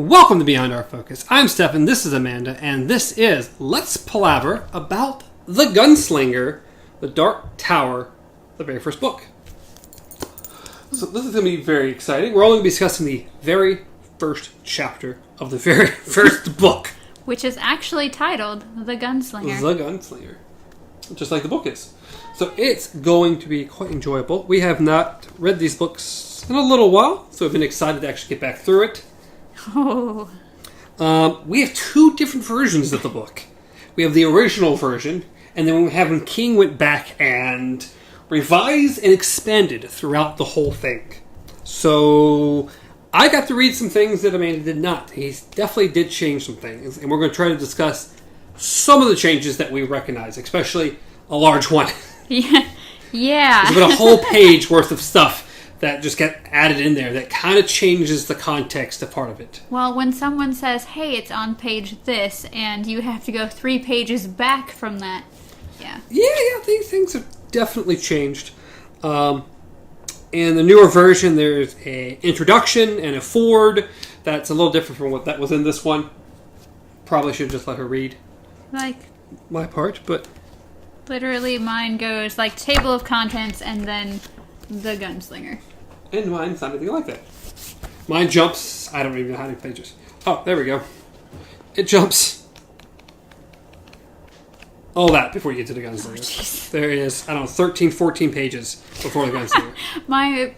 Welcome to Beyond Our Focus. I'm Stefan, this is Amanda, and this is Let's Palaver about the Gunslinger, the Dark Tower, the very first book. So this is going to be very exciting. We're only going to be discussing the very first chapter of the very first book. Which is actually titled The Gunslinger. The Gunslinger. Just like the book is. So it's going to be quite enjoyable. We have not read these books in a little while, so we've been excited to actually get back through it. Oh. We have two different versions of the book. We have the original version, and then we have when King went back and revised and expanded throughout the whole thing. So I got to read some things that Amanda did not. He definitely did change some things, and we're going to try to discuss some of the changes that we recognize, especially a large one. Yeah. There's about a whole page worth of stuff that just got added in there that kind of changes the context of part of it. Well, when someone says, hey, it's on page this, and you have to go 3 pages back from that, yeah. Yeah, these things have definitely changed. In the newer version, there's an introduction and a foreword that's a little different from what that was in this one. Probably should just let her read my part, but literally mine goes like table of contents and then the Gunslinger. And mine's not anything like that. Mine jumps, I don't even know how many pages. Oh, there we go. It jumps all that before you get to the Gunslinger. There it is, I don't know, 13, 14 pages before the Gunslinger. My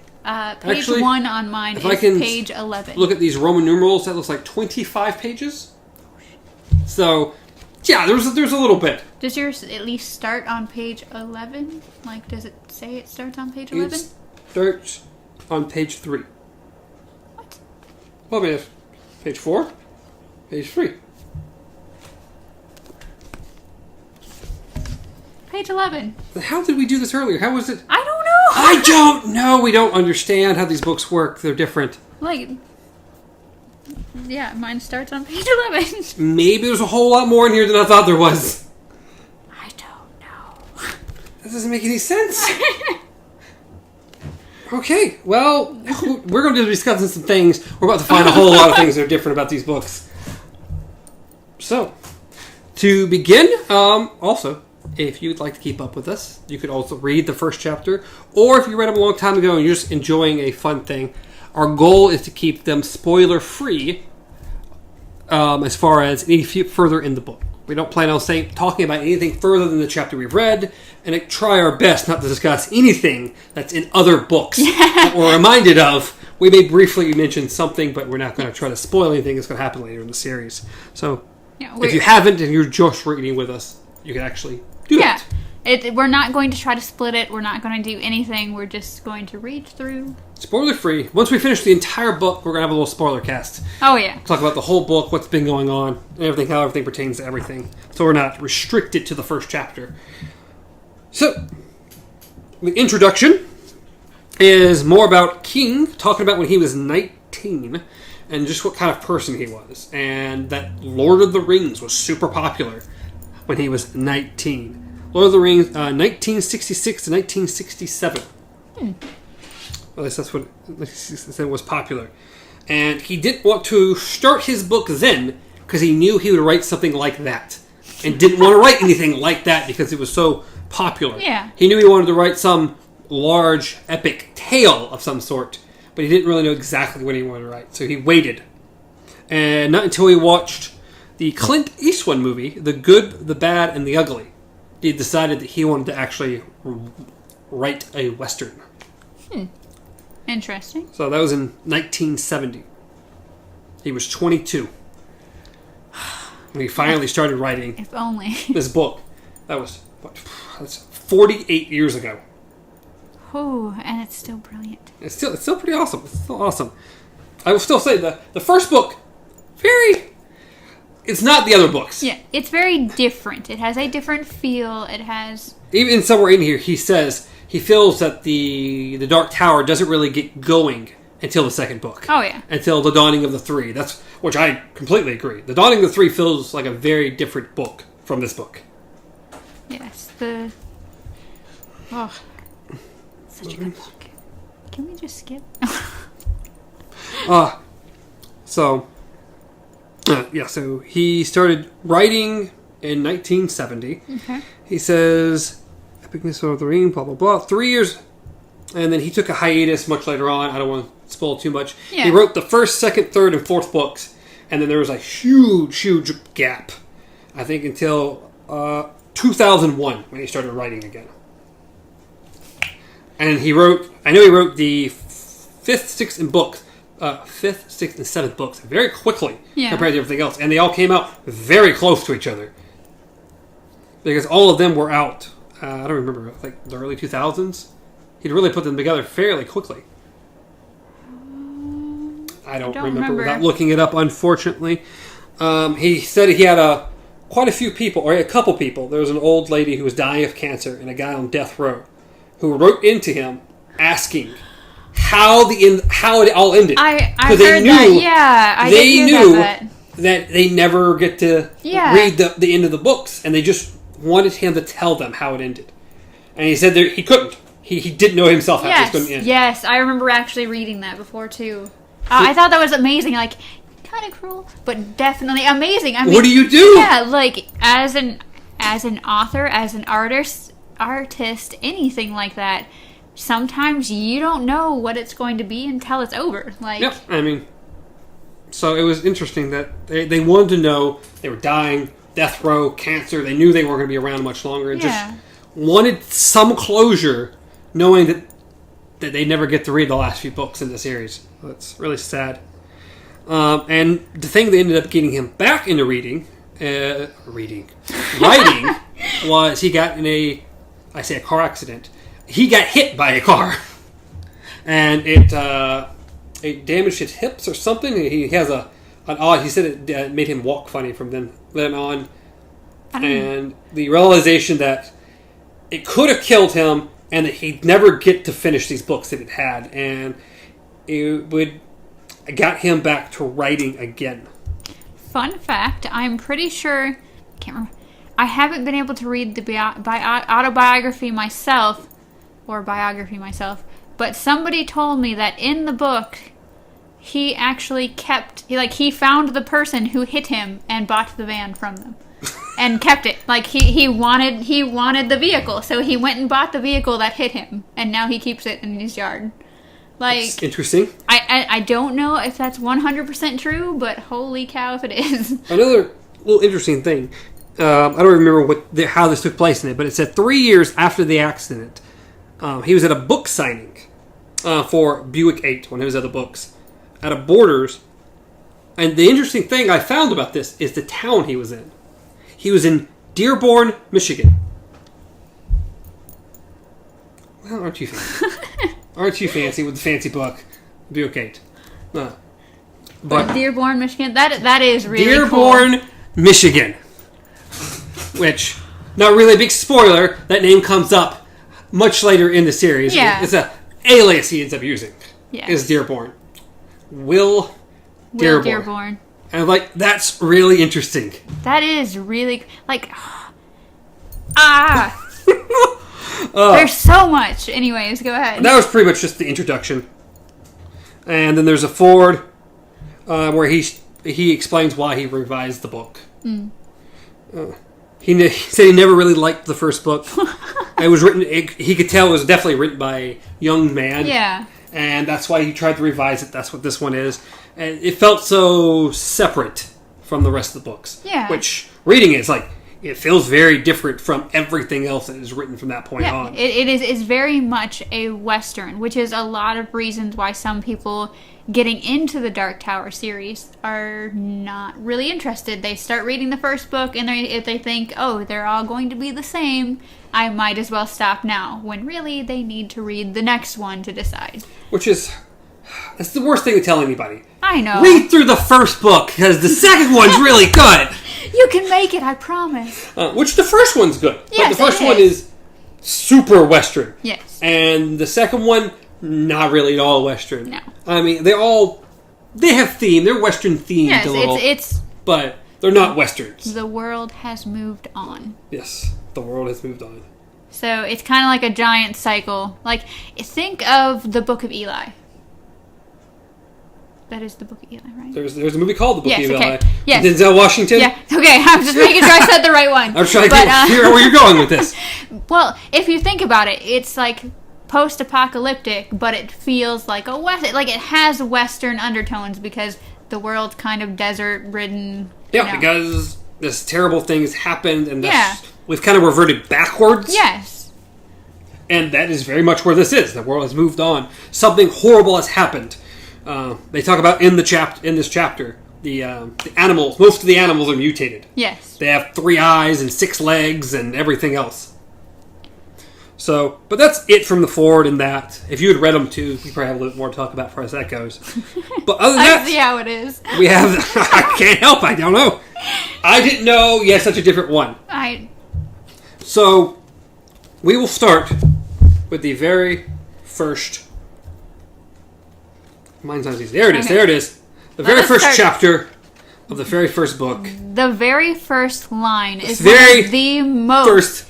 page Actually, 1 on mine is page 11. Look at these Roman numerals, that looks like 25 pages. So, yeah, there's a little bit. Does yours at least start on page 11? Like, does it say it starts on page 11? It starts on page 3. What? Well, I mean, page 4, page 3. Page 11. How did we do this earlier? How was it? I don't know. I don't know. We don't understand how these books work. They're different. Yeah, mine starts on page 11. Maybe there's a whole lot more in here than I thought there was. I don't know. That doesn't make any sense. Okay, well, we're going to be discussing some things. We're about to find a whole lot of things that are different about these books. So, to begin, also, if you'd like to keep up with us, you could also read the first chapter. Or if you read them a long time ago and you're just enjoying a fun thing, our goal is to keep them spoiler-free as far as any further in the book. We don't plan on talking about anything further than the chapter we've read, and try our best not to discuss anything that's in other books that we're reminded of. We may briefly mention something, but we're not going to try to spoil anything that's going to happen later in the series. So, if you haven't and you're just reading with us, you can actually do that. We're not going to try to split it. We're not going to do anything. We're just going to read through. Spoiler free. Once we finish the entire book, we're going to have a little spoiler cast. Oh, yeah. Talk about the whole book, what's been going on, and everything, how everything pertains to everything. So we're not restricted to the first chapter. So, the introduction is more about King, talking about when he was 19, and just what kind of person he was. And that Lord of the Rings was super popular when he was 19. Lord of the Rings, 1966 to 1967. At least that's what was popular. And he didn't want to start his book then because he knew he would write something like that. And didn't want to write anything like that because it was so popular. Yeah. He knew he wanted to write some large, epic tale of some sort. But he didn't really know exactly what he wanted to write. So he waited. And not until he watched the Clint Eastwood movie, The Good, the Bad, and the Ugly, he decided that he wanted to actually write a Western. Interesting. So that was in 1970. He was 22 when he finally started writing if only. this book. That was, that's 48 years ago. Oh, and it's still brilliant. It's still pretty awesome. It's still awesome. I will still say the first book, it's not the other books. Yeah, it's very different. It has a different feel. It has... Even somewhere in here, he says he feels that the Dark Tower doesn't really get going until the second book. Oh, yeah. Until the Dawning of the Three. Which I completely agree. The Dawning of the Three feels like a very different book from this book. Yes, such a good book. Can we just skip? So, So he started writing in 1970. Okay. He says, epicness of the ring, blah, blah, blah. 3 years, and then he took a hiatus much later on. I don't want to spoil too much. Yeah. He wrote the first, second, third, and fourth books, and then there was a huge gap, I think, until 2001 when he started writing again. And he wrote the fifth, sixth, and seventh books very quickly compared to everything else. And they all came out very close to each other. Because all of them were out, I don't remember, like the early 2000s. He'd really put them together fairly quickly. I don't remember without looking it up, unfortunately. He said he had quite a few people, or a couple people. There was an old lady who was dying of cancer and a guy on death row who wrote into him asking how it all ended. I heard that. Yeah, I did hear that. That they never get to read the end of the books, and they just wanted him to tell them how it ended. And he said he couldn't. He didn't know himself how it was going to end. Yes, I remember actually reading that before, too. I thought that was amazing. Like, kind of cruel, but definitely amazing. I mean, what do you do? Yeah, like, as an author, as an artist, anything like that, sometimes you don't know what it's going to be until it's over. Like, yep, I mean, so it was interesting that they wanted to know. They were dying, death row, cancer. They knew they weren't going to be around much longer, and just wanted some closure, knowing that they never get to read the last few books in the series. That's really sad. And the thing that ended up getting him back into writing, was he got in a car accident. He got hit by a car, and it damaged his hips or something. He has an odd. He said it made him walk funny from then on, and the realization that it could have killed him, and that he'd never get to finish these books that it had, and it got him back to writing again. Fun fact: I'm pretty sure. Can't remember. I haven't been able to read the autobiography myself. But somebody told me that in the book, he actually he found the person who hit him and bought the van from them, and kept it. Like he wanted the vehicle, so he went and bought the vehicle that hit him, and now he keeps it in his yard. Like, that's interesting. I don't know if that's 100% true, but holy cow, if it is. Another little interesting thing. I don't remember how this took place in it, but it said 3 years after the accident. He was at a book signing for Buick 8, one of his other books, at a Borders. And the interesting thing I found about this is the town he was in. He was in Dearborn, Michigan. Well, aren't you fancy? Aren't you fancy with the fancy book, Buick 8? But Dearborn, Michigan, that is really Dearborn, cool. Michigan. Which, not really a big spoiler, that name comes up much later in the series. Yeah. It's an alias he ends up using. Yeah. Is Dearborn. Will Dearborn. And that's really interesting. That is really, there's so much. Anyways, go ahead. That was pretty much just the introduction. And then there's a forward where he explains why he revised the book. He said he never really liked the first book. It was written. He could tell it was definitely written by a young man. Yeah. And that's why he tried to revise it. That's what this one is. And it felt so separate from the rest of the books. Yeah. Which, reading it, it feels very different from everything else that is written from that point on. It's very much a Western, which is a lot of reasons why some people getting into the Dark Tower series are not really interested. They start reading the first book, and if they think, oh, they're all going to be the same, I might as well stop now, when really they need to read the next one to decide. That's the worst thing to tell anybody. I know. Read through the first book, because the second one's really good. You can make it, I promise. Which the first one's good. Yes, but the first one is super Western. Yes. And the second one, not really at all Western. No. I mean, they have theme. They're Western themed a little. Yes, but they're not Westerns. The world has moved on. Yes, the world has moved on. So it's kind of like a giant cycle. Think of the Book of Eli. That is the Book of Eli, right? There's a movie called The Book of Eli. Okay. Yes. Denzel Washington. Yeah. Okay. I'm just making sure I said the right one. I'm trying to figure out where you're going with this. Well, if you think about it, it's like post-apocalyptic, but it feels like like it has Western undertones because the world's kind of desert-ridden. Yeah, because this terrible things happened, and we've kind of reverted backwards. Yes. And that is very much where this is. The world has moved on. Something horrible has happened. They talk about in this chapter, the animals. Most of the animals are mutated. Yes. They have 3 eyes and 6 legs and everything else. So, but that's it from the forward in that. If you had read them too, we probably have a little bit more to talk about as far as that goes. But other than that, I see how it is. We have. I can't help. I don't know. I didn't know. Yes, such a different one. So, we will start with the very first. Mine's not easy. There it is. Okay. There it is. The very first chapter of the very first book. The very first line is the most. First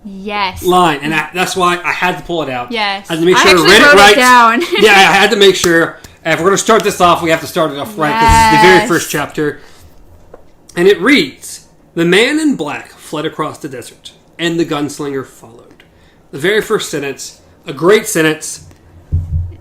yes. line, and that's why I had to pull it out. Yes. I had to make sure I read it right. Down. Yeah, I had to make sure. If we're going to start this off, we have to start it off right because it's the very first chapter. And it reads, "The man in black fled across the desert, and the gunslinger followed." The very first sentence, a great sentence.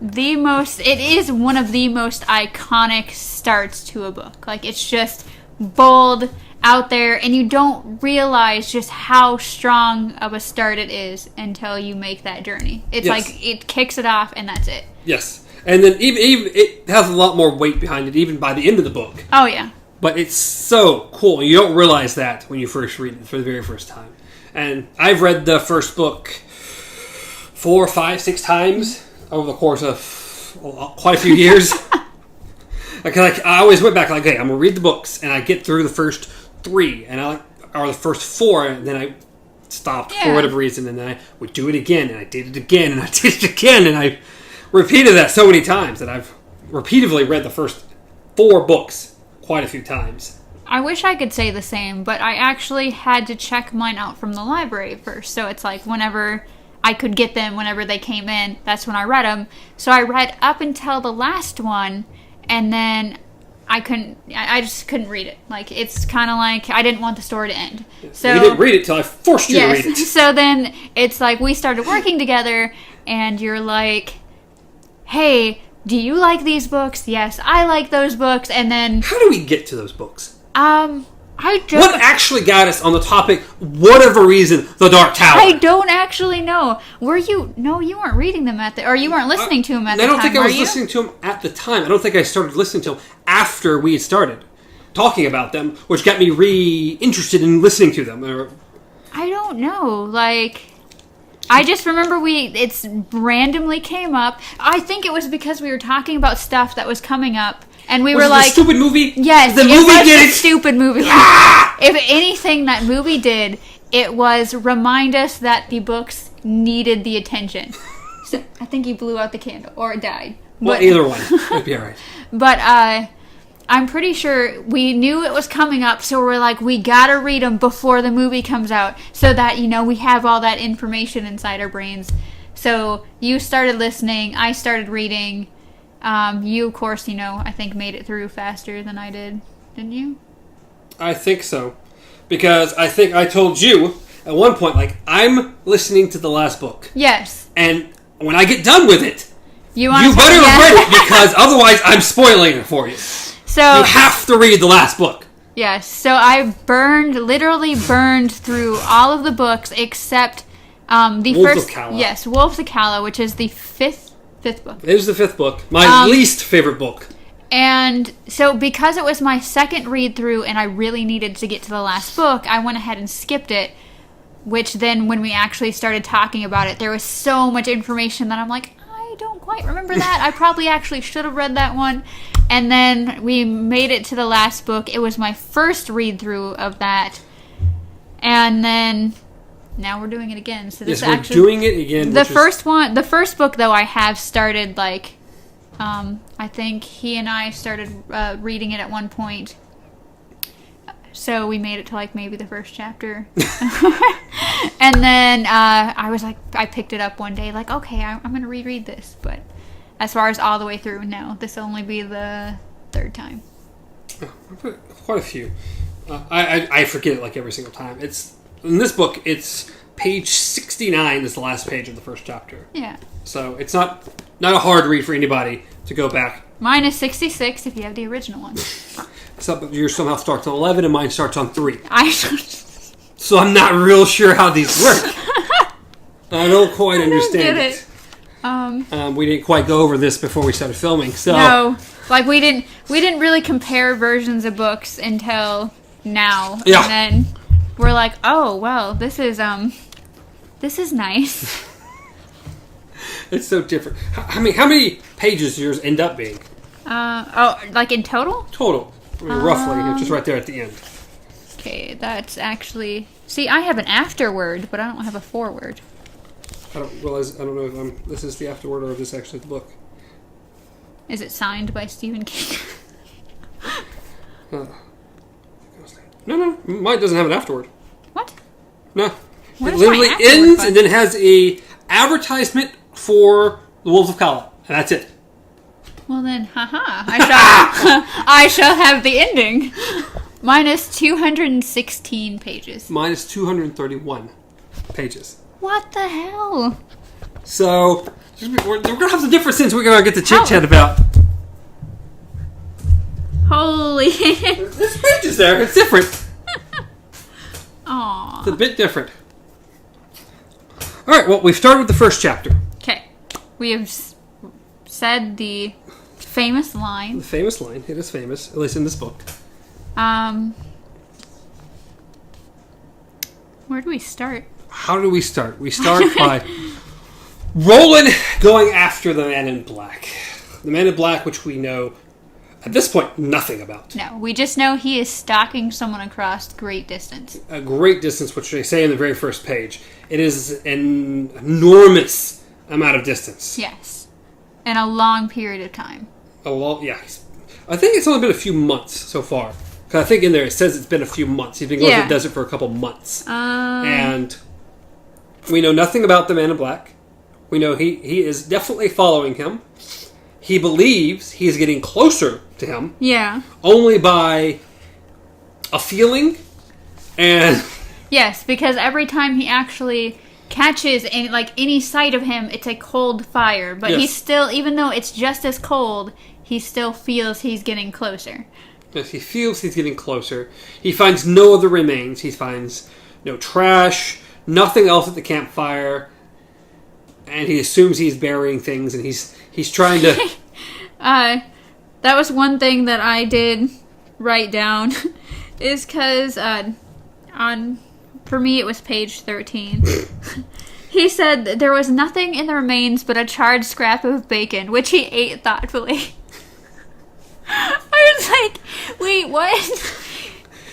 It is one of the most iconic starts to a book. Like, it's just bold, out there, and you don't realize just how strong of a start it is until you make that journey. It's like, it kicks it off, and that's it. Yes. And then even it has a lot more weight behind it, even by the end of the book. Oh, yeah. But it's so cool. You don't realize that when you first read it for the very first time. And I've read the first book 4, 5, 6 times over the course of quite a few years. I always went back like, okay, I'm going to read the books, and I get through the first 3, or the first 4, and then I stopped for whatever reason, and then I would do it again, and I did it again, and I did it again, and I repeated that so many times that I've repeatedly read the first 4 books quite a few times. I wish I could say the same, but I actually had to check mine out from the library first, so it's like whenever I could get them, whenever they came in, that's when I read them. So I read up until the last one, and then I just couldn't read it. Like, it's kind of like I didn't want the story to end. So you didn't read it till I forced you to read it. So then it's like we started working together, and you're like, hey, do you like these books? Yes, I like those books. And then how do we get to those books? What actually got us on the topic, whatever reason, The Dark Tower? I don't actually know. No, you weren't reading them or you weren't listening to them at the time, I don't think I was listening to them at the time. I don't think I started listening to them after we had started talking about them, which got me re-interested in listening to them. I don't know. Like, I just remember it's randomly came up. I think it was because we were talking about stuff that was coming up. And we were like, the stupid movie? Yes, the movie did it. Stupid movie. If anything that movie did, it was remind us that the books needed the attention. So I think he blew out the candle or it died. Well, either one. It'd be all right. But I'm pretty sure we knew it was coming up, so we're like, we gotta read them before the movie comes out so that, we have all that information inside our brains. So you started listening, I started reading. You, of course, I think made it through faster than I did. Didn't you? I think so. Because I think I told you at one point, like, I'm listening to the last book. Yes. And when I get done with it, you better read it because otherwise I'm spoiling it for you. So you have to read the last book. Yes. So I literally burned through all of the books except the Wolves of Kala. Yes, Wolves of Kala, which is the fifth book. It was the 5th book. My least favorite book. And so because it was my second read through and I really needed to get to the last book, I went ahead and skipped it, which then when we actually started talking about it, there was so much information that I'm like, I don't quite remember that. I probably actually should have read that one. And then we made it to the last book. It was my first read through of that. And then now we're doing it again. So this we're doing it again. The first book though, I have started like, I think he and I started reading it at one point. So we made it to like maybe the first chapter. And then I was like, I picked it up one day, like, okay, I'm going to reread this. But as far as all the way through, no. This will only be the third time. Quite a few. I forget it like every single time. It's in this book. It's page 69 is the last page of the first chapter. Yeah. So it's not a hard read for anybody to go back. Mine is 66 if you have the original one. So yours somehow starts on 11 and mine starts on 3. So I'm not real sure how these work. I don't quite understand it. We didn't quite go over this before we started filming. So no, like we didn't really compare versions of books until now. Yeah. And then we're like, oh well, this is nice. It's so different. How many pages does yours end up being? Like in total? Total. I mean, roughly. It's just right there at the end. Okay, that's actually... See, I have an afterword, but I don't have a foreword. I don't know if this is the afterword or if this is actually the book. Is it signed by Stephen King? No, mine doesn't have an afterword. What? No. What It literally ends and then has a advertisement for the Wolves of Gilead. And that's it. Well then, haha. I shall have the ending. Mine is 216 pages. Mine is 231 pages. What the hell? So, we're going to have some differences we're going to get to chit-chat about. Holy. There's pages there. It's different. Aww. It's a bit different. Alright, well, we've started with the first chapter. Okay. We have said the famous line. The famous line. It is famous, at least in this book. Where do we start? How do we start? We start by Roland going after the Man in Black. The Man in Black, which we know, at this point, nothing about. No, we just know he is stalking someone across great distance. A great distance, which they say in the very first page. It is an enormous amount of distance. Yes. In a long period of time. Yeah. I think it's only been a few months so far. Because I think in there it says it's been a few months. He's been going to the desert for a couple months. And we know nothing about the Man in Black. We know he is definitely following him. He believes he is getting closer to him. Yeah. Only by a feeling and... Yes, because every time he actually catches any sight of him, it's a cold fire. But Yes. He's still, even though it's just as cold, he still feels he's getting closer. Yes, he feels he's getting closer. He finds no other remains. He finds no trash, nothing else at the campfire, and he assumes he's burying things, and he's trying to... That was one thing that I did write down, is because for me it was page 13. He said there was nothing in the remains but a charred scrap of bacon, which he ate thoughtfully. I was like, wait, what?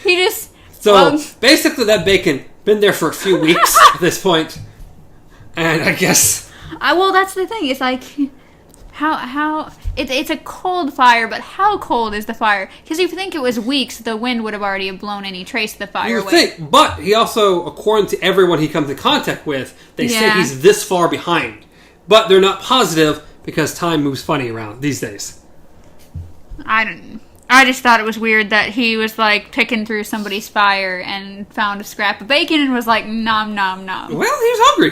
He just... So, basically that bacon, been there for a few weeks at this point. And I guess... well, that's the thing. It's like, how... It's a cold fire, but how cold is the fire? Because if you think it was weeks, the wind would have already blown any trace of the fire You away. would think, but he also, according to everyone he comes in contact with, they say he's this far behind. But they're not positive because time moves funny around these days. I just thought it was weird that he was like picking through somebody's fire and found a scrap of bacon and was like, nom, nom, nom. Well, he was hungry.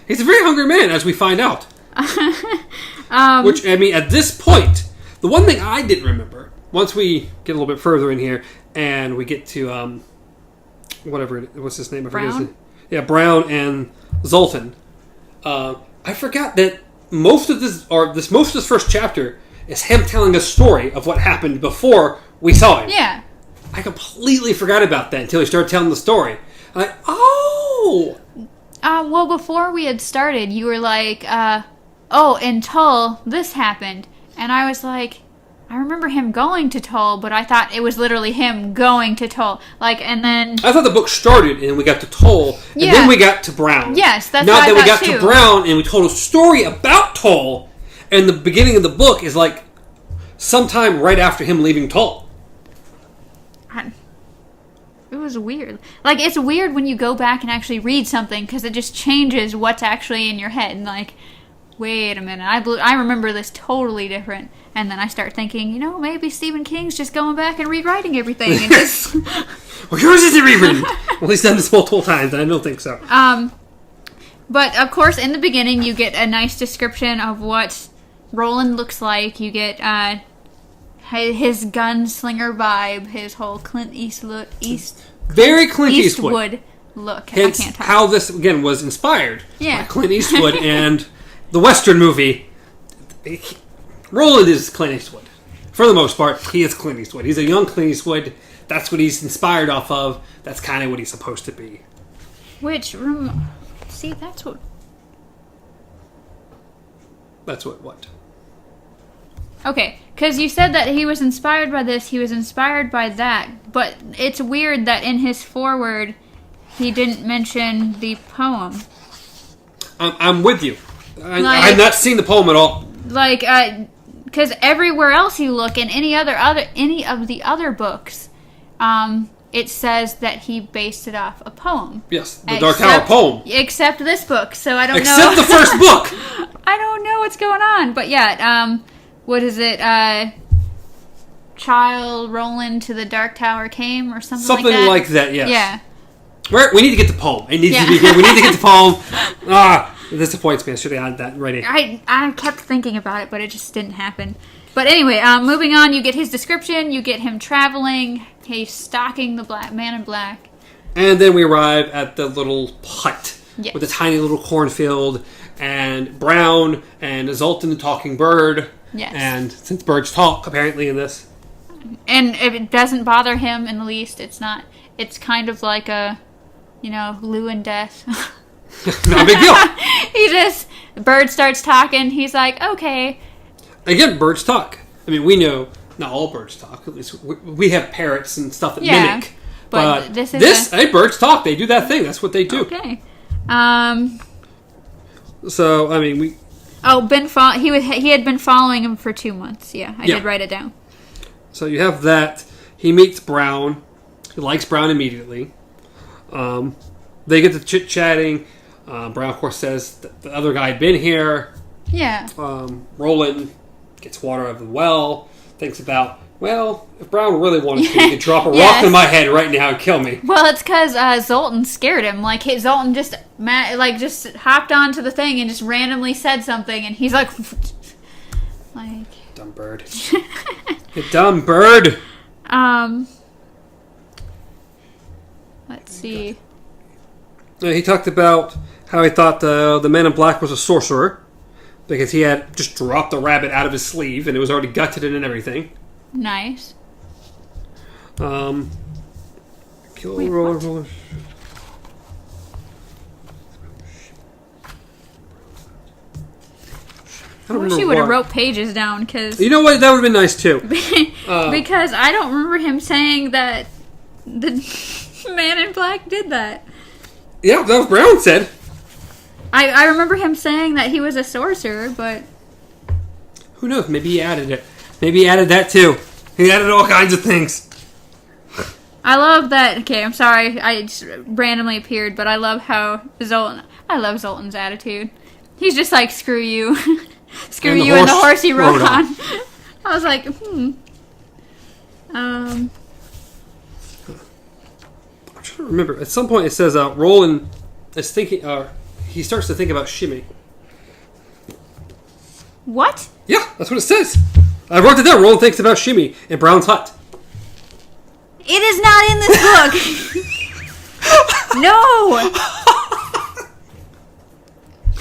He's a very hungry man, as we find out. Which, I mean, at this point, the one thing I didn't remember, once we get a little bit further in here and we get to, what's his name? I forget his name. Yeah, Brown and Zoltan. I forgot that most of this first chapter is him telling a story of what happened before we saw him. Yeah. I completely forgot about that until he started telling the story. I'm like, oh! Well, before we had started, you were like, in Tull, this happened. And I was like, I remember him going to Tull, but I thought it was literally him going to Tull. And then... I thought the book started and we got to Tull, and then we got to Brown. Yes, that's Not what I that we got thought, too. to Brown and we told a story about Tull, and the beginning of the book is like sometime right after him leaving Tull. It was weird. It's weird when you go back and actually read something because it just changes what's actually in your head. wait a minute, I remember this totally different. And then I start thinking, maybe Stephen King's just going back and rewriting everything. And just... Well, yours isn't rewritten. Well, he's done this multiple times, and I don't think so. But, of course, in the beginning, you get a nice description of what Roland looks like. You get his gunslinger vibe, his whole Clint Eastwood... Very Clint Eastwood look. Hence I can't talk. how this, again, was inspired by Clint Eastwood and the Western movie. Roland is Clint Eastwood. For the most part, he is Clint Eastwood. He's a young Clint Eastwood. That's what he's inspired off of. That's kind of what he's supposed to be. See, that's what... That's what? Okay, because you said that he was inspired by this, he was inspired by that, but it's weird that in his foreword, he didn't mention the poem. I'm with you. I've not seen the poem at all. Because everywhere else you look, in any of the other books, it says that he based it off a poem. Yes, the Dark Tower poem. Except this book, so I don't know. Except the first book! I don't know what's going on, but yeah, what is it, Child Roland to the Dark Tower came, or something like that? Something like that, yes. Yeah. We need to get the poem. It needs to be here. We need to get the poem. It disappoints me. I should have had that ready. I kept thinking about it, but it just didn't happen. But anyway, moving on, you get his description, you get him traveling, he's stalking the man in black. And then we arrive at the little hut with a tiny little cornfield, and Brown and Zoltan the talking bird. Yes. And since birds talk, apparently, in this. And it doesn't bother him in the least. It's kind of like Lou and Death. Not a big deal. Bird starts talking, he's like, okay. Again, birds talk. I mean, we know not all birds talk. At least we have parrots and stuff that mimic. But birds talk. They do that thing. That's what they do. Okay. So, I mean, we... Oh, he had been following him for 2 months. Yeah, I did write it down. So you have that. He meets Brown. He likes Brown immediately. They get to chit-chatting. Brown, of course, says that the other guy had been here. Yeah. Roland gets water out of the well. Thinks about, well, if Brown really wanted to, he could drop a rock in my head right now and kill me. Well, it's because Zoltan scared him. Zoltan just hopped onto the thing and just randomly said something, and he's like... Dumb bird. You dumb bird! Let's see. He talked about how he thought the man in black was a sorcerer because he had just dropped the rabbit out of his sleeve and it was already gutted and everything. Nice. Kill Wait, I wish you would have wrote pages down, because... You know what? That would have been nice, too. Because I don't remember him saying that the man in black did that. Yeah, that was Brown said. I remember him saying that he was a sorcerer, but... Who knows? Maybe he added it. Maybe he added that, too. He added all kinds of things. I love that... Okay, I'm sorry. I just randomly appeared, but I love how Zoltan... I love Zoltan's attitude. He's just like, screw you. Screw you and the horse he rode on. I was like, I'm trying to remember. At some point it says Roland is thinking... he starts to think about Shimmy. What? Yeah, that's what it says. I wrote it down. Roland thinks about Shimmy in Brown's hut. It is not in this book. No.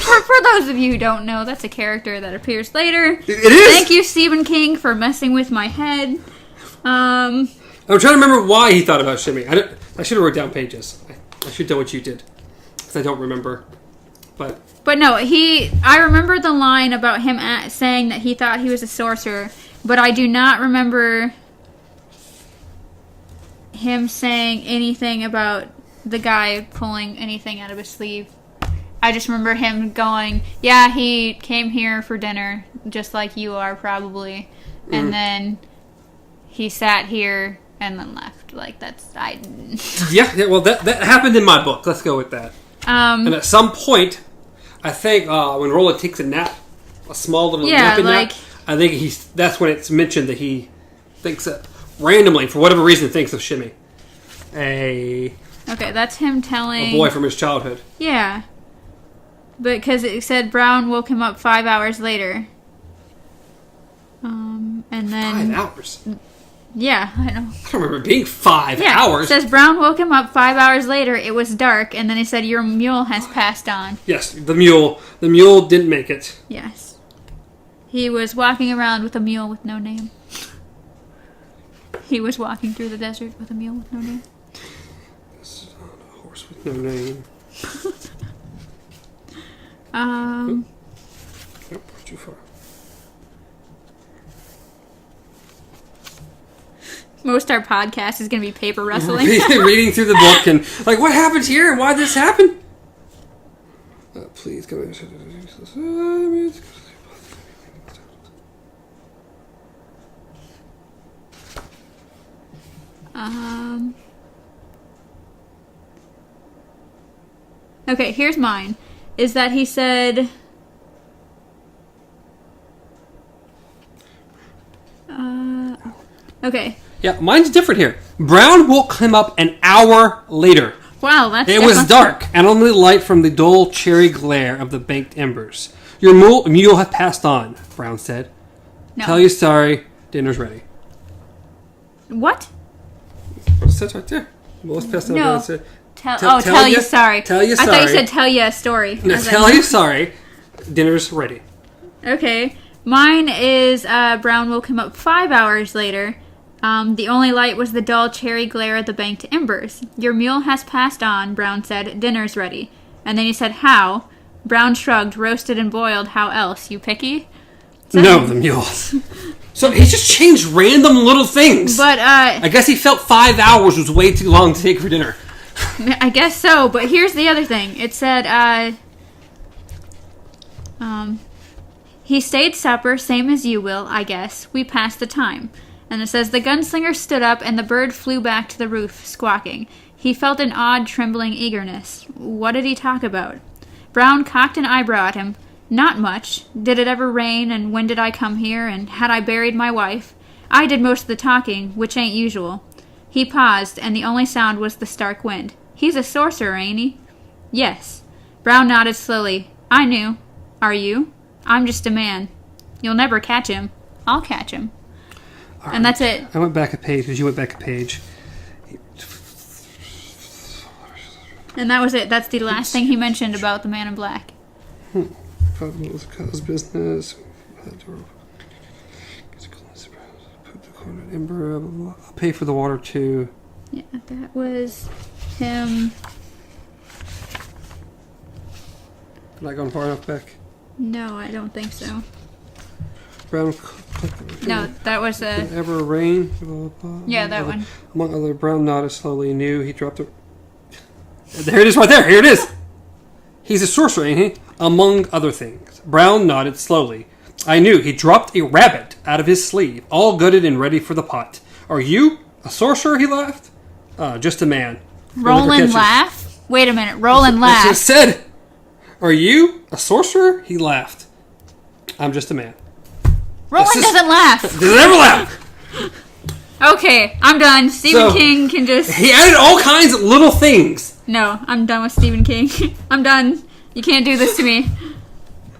For those of you who don't know, that's a character that appears later. It is. Thank you, Stephen King, for messing with my head. I'm trying to remember why he thought about Shimmy. I should have wrote down pages. I should have done what you did, because I don't remember. But no, I remember the line about him saying that he thought he was a sorcerer, but I do not remember him saying anything about the guy pulling anything out of his sleeve. I just remember him going, yeah, he came here for dinner, just like you are probably, and then he sat here and then left. Yeah, well, that happened in my book. Let's go with that. And at some point, I think when Roland takes a nap a small little Yeah, nip in like... there. I think that's when it's mentioned that he thinks that randomly, for whatever reason, thinks of Shimmy. Okay, that's him telling... a boy from his childhood. Yeah. Because it said Brown woke him up 5 hours later. And then... 5 hours? Yeah, I know. I don't remember it being 5 hours. It says Brown woke him up 5 hours later. It was dark, and then he said, "Your mule has passed on." Yes, the mule. The mule didn't make it. Yes. He was walking around with a mule with no name. He was walking through the desert with a mule with no name. This is not a horse with no name. Nope, too far. Most our podcast is going to be paper wrestling. Reading through the book and like, what happened here and why did this happen? Please come in. Okay, here's mine. Is that he said... okay. Yeah, mine's different here. Brown woke him up an hour later. Wow, that's... It was dark, and only light from the dull cherry glare of the baked embers. Your mule had passed on, Brown said. No. Tell you sorry, dinner's ready. What? It says right there. Well, let's pass that No. over. Tell you sorry. Tell you sorry. I thought you said tell you a story. No, tell you sorry, dinner's ready. Okay. Mine is Brown woke him up 5 hours later. The only light was the dull cherry glare of the banked embers. Your mule has passed on, Brown said. Dinner's ready. And then he said, how? Brown shrugged, roasted and boiled. How else? You picky? No, the mules. So he just changed random little things. But, I guess he felt 5 hours was way too long to take for dinner. I guess so, but here's the other thing. It said, he stayed supper, same as you will, I guess. We passed the time. And it says, the gunslinger stood up and the bird flew back to the roof, squawking. He felt an odd, trembling eagerness. What did he talk about? Brown cocked an eyebrow at him. Not much. Did it ever rain, and when did I come here, and had I buried my wife? I did most of the talking, which ain't usual. He paused, and the only sound was the stark wind. He's a sorcerer, ain't he? Yes. Brown nodded slowly. I knew. Are you? I'm just a man. You'll never catch him. I'll catch him. All and right. that's it. I went back a page because you went back a page. And that was it. That's the last thing he mentioned about the man in black. Probably was cause business. Put the corner ember. I'll pay for the water too. Yeah, that was him. Did I go far enough back? No, I don't think so. Brown. No, that was a... Ever rain? Blah, blah, blah. Yeah, that one. Among other, Brown nodded slowly. Knew he dropped it. There it is, right there. Here it is. He's a sorcerer, ain't he? Among other things. Brown nodded slowly. I knew he dropped a rabbit out of his sleeve, all gooded and ready for the pot. Are you a sorcerer? He laughed. Just a man. Roland laugh? Wait a minute. Roland laugh. That's what it said. Are you a sorcerer? He laughed. I'm just a man. Roland doesn't laugh. Doesn't ever laugh. Okay, I'm done. Stephen King can just... He added all kinds of little things. No, I'm done with Stephen King. I'm done. You can't do this to me.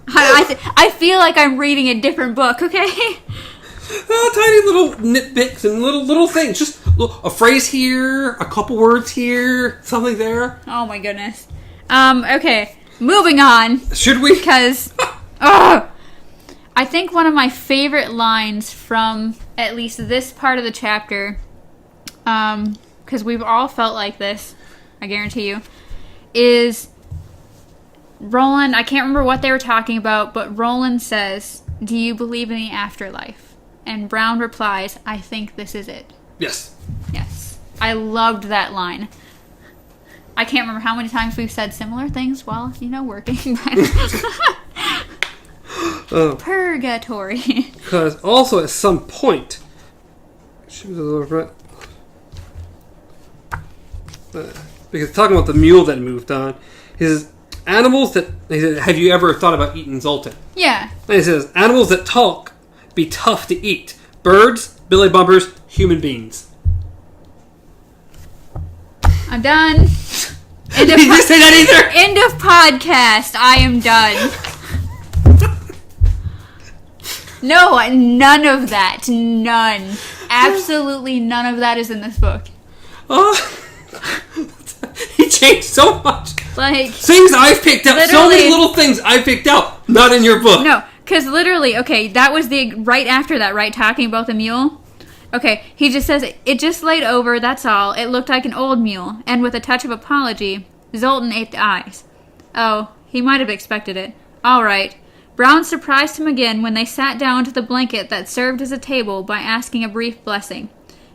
I feel like I'm reading a different book, okay? Tiny little nitpicks and little things. Just a phrase here, a couple words here, something there. Oh my goodness. Okay. Moving on. Should we? Because... I think one of my favorite lines from at least this part of the chapter, because we've all felt like this, I guarantee you, is Roland, I can't remember what they were talking about, but Roland says, do you believe in the afterlife? And Brown replies, I think this is it. Yes. Yes. I loved that line. I can't remember how many times we've said similar things while, working. Purgatory. Because also at some point, she was a little because talking about the mule that moved on, he says, animals that... He said, have you ever thought about eating Zoltan? Yeah. And he says, animals that talk be tough to eat. Birds, billy bumpers, human beings. I'm done. Did you say that either? End of podcast. I am done. No, none of that. None. Absolutely none of that is in this book. Oh, he changed so much. Like, things I've picked up. So many little things I picked out. Not in your book. No, because literally, okay, that was the right after that, right? Talking about the mule. Okay, he just says, it just laid over, that's all. It looked like an old mule. And with a touch of apology, Zoltan ate the eyes. Oh, he might have expected it. All right. Brown surprised him again when they sat down to the blanket that served as a table by asking a brief blessing.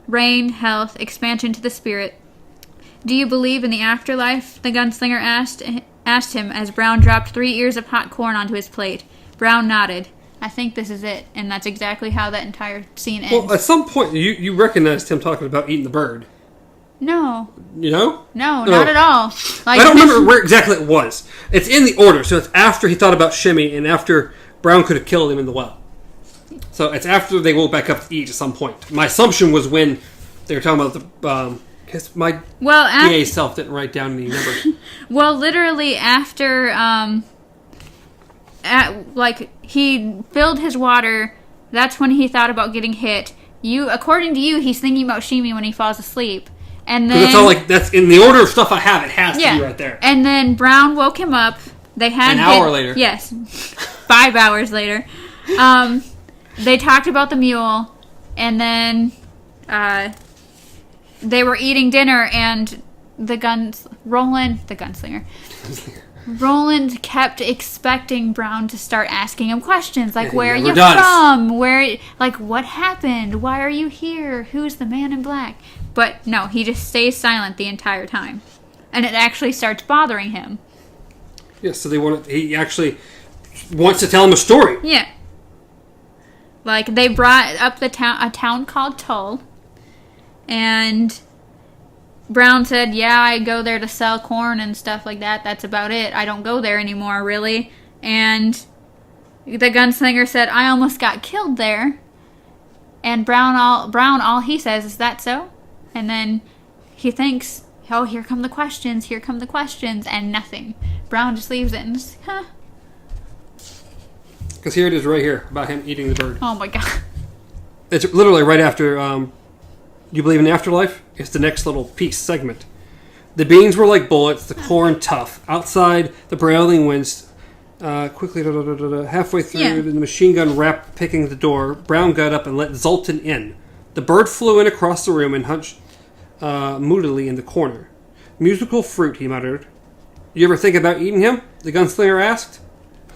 Rain, health, expansion to the spirit. Do you believe in the afterlife? The gunslinger asked him as Brown dropped 3 ears of hot corn onto his plate. Brown nodded. I think this is it, and that's exactly how that entire scene ends. Well, at some point, you recognized him talking about eating the bird. No. You know? No, not at all. Like, I don't remember where exactly it was. It's in the order, so it's after he thought about Shimmy and after Brown could have killed him in the well. So it's after they woke back up to eat at some point. My assumption was when they were talking about the... because my PA self didn't write down any numbers. Well, literally after... he filled his water, that's when he thought about getting hit. According to you, he's thinking about Shimi when he falls asleep. And then that's all that's in the order of stuff I have. It has to be right there. And then Brown woke him up. They had an hour later. Yes, 5 hours later. They talked about the mule, and then they were eating dinner, and Roland, the gunslinger. Roland kept expecting Brown to start asking him questions like, where are you from? What happened? Why are you here? Who's the man in black? But no, he just stays silent the entire time. And it actually starts bothering him. Yeah, so he actually wants to tell him a story. Yeah. Like, they brought up a town called Tull. And Brown said, yeah, I go there to sell corn and stuff like that. That's about it. I don't go there anymore, really. And the gunslinger said, I almost got killed there. And Brown, all he says, is that so? And then he thinks, oh, here come the questions, and nothing. Brown just leaves it and just, huh. Because here it is right here, about him eating the bird. Oh my god. It's literally right after, you believe in the afterlife? It's the next little piece, segment. The beans were like bullets, the corn tough. Outside, the brailing winds, quickly, halfway through, the machine gun wrapped, picking the door. Brown got up and let Zoltan in. The bird flew in across the room and hunched moodily in the corner. Musical fruit, he muttered. You ever think about eating him? The gunslinger asked.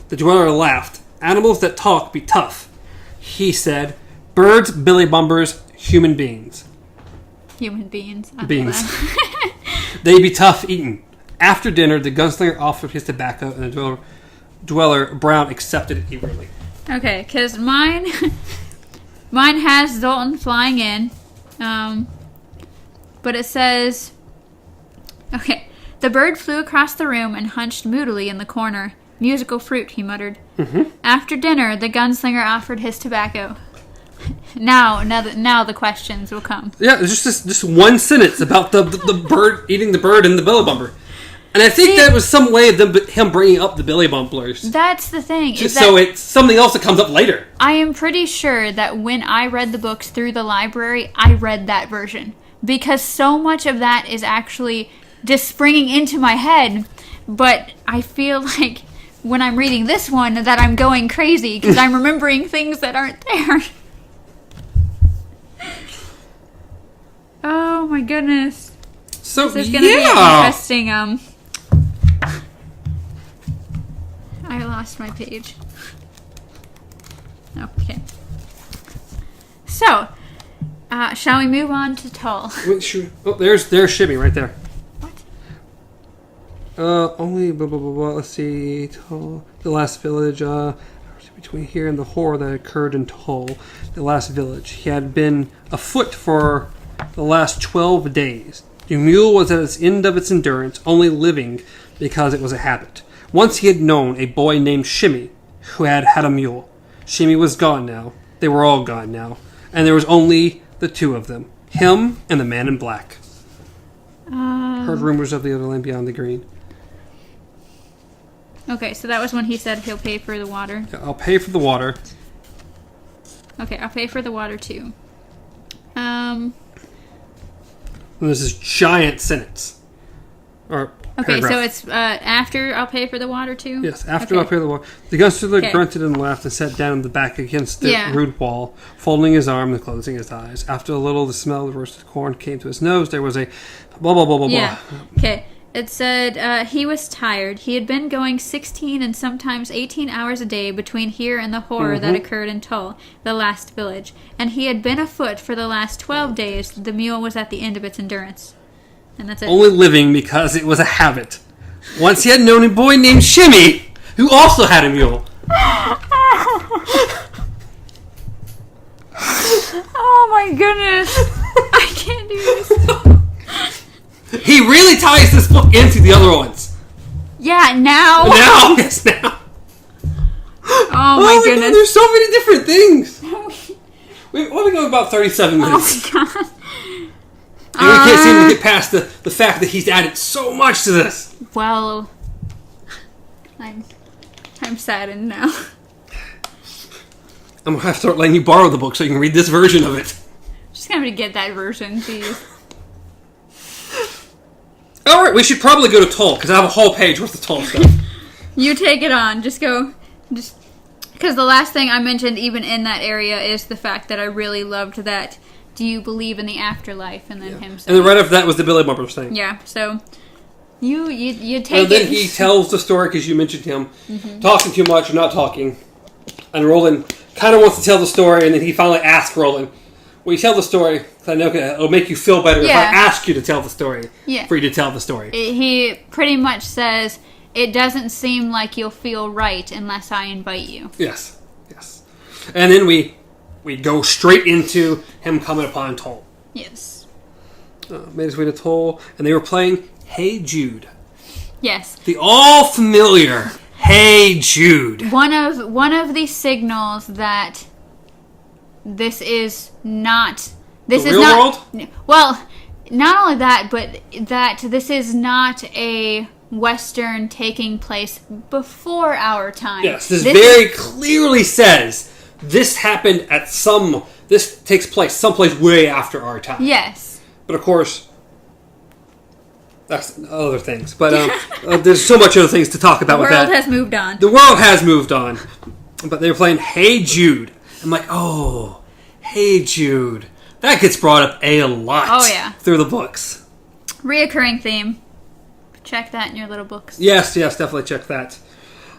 The dweller laughed. Animals that talk be tough, he said. Birds, billy bumpers, human beings. Human beings. Beans. They be tough eating. After dinner, the gunslinger offered his tobacco, and the dweller, Brown, accepted it eagerly. Okay, because mine has Zoltan flying in, but it says, okay, the bird flew across the room and hunched moodily in the corner. Musical fruit, he muttered. Mm-hmm. After dinner, the gunslinger offered his tobacco. Now the questions will come. Yeah, it's just one sentence about the bird eating the bird and the billy bumper. And I think that was some way of him bringing up the billy bumplers. That's the thing. So it's something else that comes up later. I am pretty sure that when I read the books through the library, I read that version. Because so much of that is actually just springing into my head. But I feel like when I'm reading this one that I'm going crazy because I'm remembering things that aren't there. Oh my goodness. So this is going to be an interesting, I lost my page. Okay. So, shall we move on to Tull? Wait, there's Shimmy right there. What? Only blah blah blah blah. Let's see. Tull, the last village. Between here and the horror that occurred in Tull, the last village. He had been afoot for the last 12 days. The mule was at its end of its endurance, only living because it was a habit. Once he had known a boy named Shimmy, who had a mule. Shimmy was gone now. They were all gone now. And there was only the two of them. Him and the man in black. Heard rumors of the other land beyond the green. Okay, so that was when he said he'll pay for the water. Yeah, I'll pay for the water. Okay, I'll pay for the water too. And there's this giant sentence. Or okay, paragraph. so it's after I'll pay for the water too? Yes, after okay. I'll pay the water. The Gunslinger grunted and laughed and sat down on the back against the rude wall, folding his arm and closing his eyes. After a little, the smell of roasted corn came to his nose. There was a blah, blah, blah, blah, yeah. blah. Okay. It said he was tired. He had been going 16 and sometimes 18 hours a day between here and the horror that occurred in Tull, the last village. And he had been afoot for the last 12 days. The mule was at the end of its endurance. And that's it. Only living because it was a habit. Once he had known a boy named Shimmy, who also had a mule. Oh my goodness. I can't do this. He really ties this book into the other ones. Yeah, now. Yes, now. Oh my goodness. God, there's so many different things. We're only going about 37 minutes. Oh my god. And we can't seem to get past the fact that he's added so much to this. Well, I'm saddened now. I'm going to have to start letting you borrow the book so you can read this version of it. Just gonna get that version, please. Alright, we should probably go to Tull, because I have a whole page worth of Tull stuff. You take it on. Just because the last thing I mentioned even in that area is the fact that I really loved that, do you believe in the afterlife? And then him saying... And then right after that was the Billy Bumpers thing. Yeah, so you take and then he tells the story, because you mentioned him talking too much or not talking. And Roland kind of wants to tell the story, and then he finally asks Roland, will you tell the story? Because I know it'll make you feel better if I ask you to tell the story. Yeah. For you to tell the story. He pretty much says, it doesn't seem like you'll feel right unless I invite you. Yes. Yes. And then we go straight into him coming upon Tull. Yes. Made his way to Tull, and they were playing Hey Jude. Yes. The all familiar Hey Jude. One of the signals that this is not... This the is real not, world? Well, not only that, but that this is not a Western taking place before our time. Yes, this very clearly says this happened at this takes place someplace way after our time. Yes. But of course, that's other things. But there's so much other things to talk about with that. The world has moved on. The world has moved on. But they were playing Hey Jude. I'm like, oh, Hey Jude. That gets brought up a lot through the books. Reoccurring theme. Check that in your little books. Yes, definitely check that.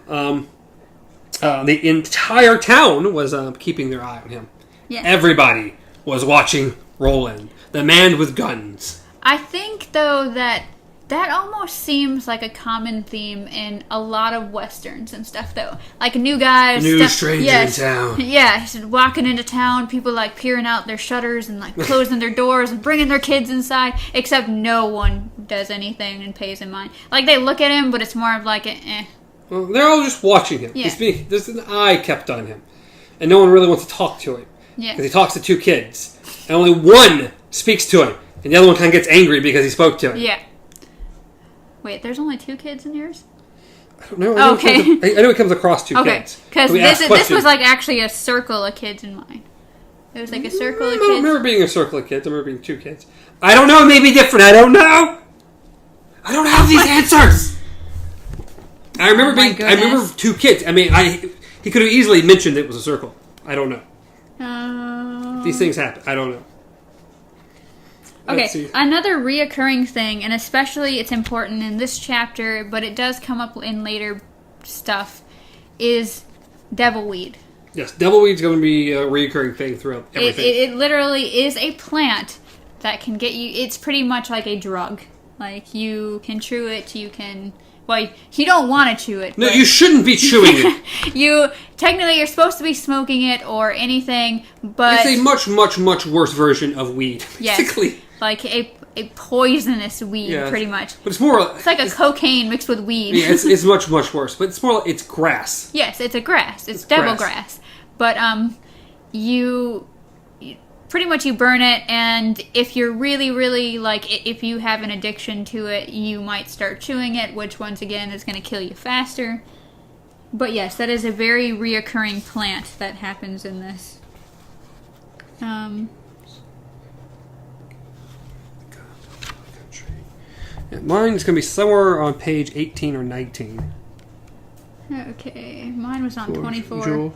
The entire town was keeping their eye on him. Yes. Everybody was watching Roland, the man with guns. I think, though, that almost seems like a common theme in a lot of Westerns and stuff, though. Like new guys. New stranger in town. Yeah, walking into town, people like peering out their shutters and like closing their doors and bringing their kids inside, except no one does anything and pays in mind. Like they look at him, but it's more of like Well, they're all just watching him. Yeah. There's an eye kept on him. And no one really wants to talk to him. Yeah. Because he talks to two kids. And only one speaks to him. And the other one kind of gets angry because he spoke to him. Yeah. Wait, there's only two kids in yours? I don't know. I know he comes across two kids. Because this was like actually a circle of kids in mine. It was like a circle of kids. I don't remember being a circle of kids. I remember being two kids. I don't know. It may be different. I don't know. I don't have these answers. I remember I remember two kids. I mean, he could have easily mentioned it was a circle. I don't know. These things happen. I don't know. Okay, another reoccurring thing, and especially it's important in this chapter, but it does come up in later stuff, is devilweed. Yes, devilweed's going to be a reoccurring thing throughout everything. It literally is a plant that can get you... It's pretty much like a drug. Like, you can chew it, you can... Well, you don't want to chew it. No, you shouldn't be chewing it. Technically, you're supposed to be smoking it or anything, but... It's a much, much, much worse version of weed, yes, basically. Like, a poisonous weed, pretty much. But it's more... It's like a cocaine mixed with weed. Yeah, it's much, much worse. But it's more like it's grass. Yes, it's a grass. It's devil grass. But you pretty much you burn it, and if you're really, really, like, if you have an addiction to it, you might start chewing it, which, once again, is going to kill you faster. But yes, that is a very reoccurring plant that happens in this. Yeah, mine's going to be somewhere on page 18 or 19. Okay, mine was on 24. Jewel.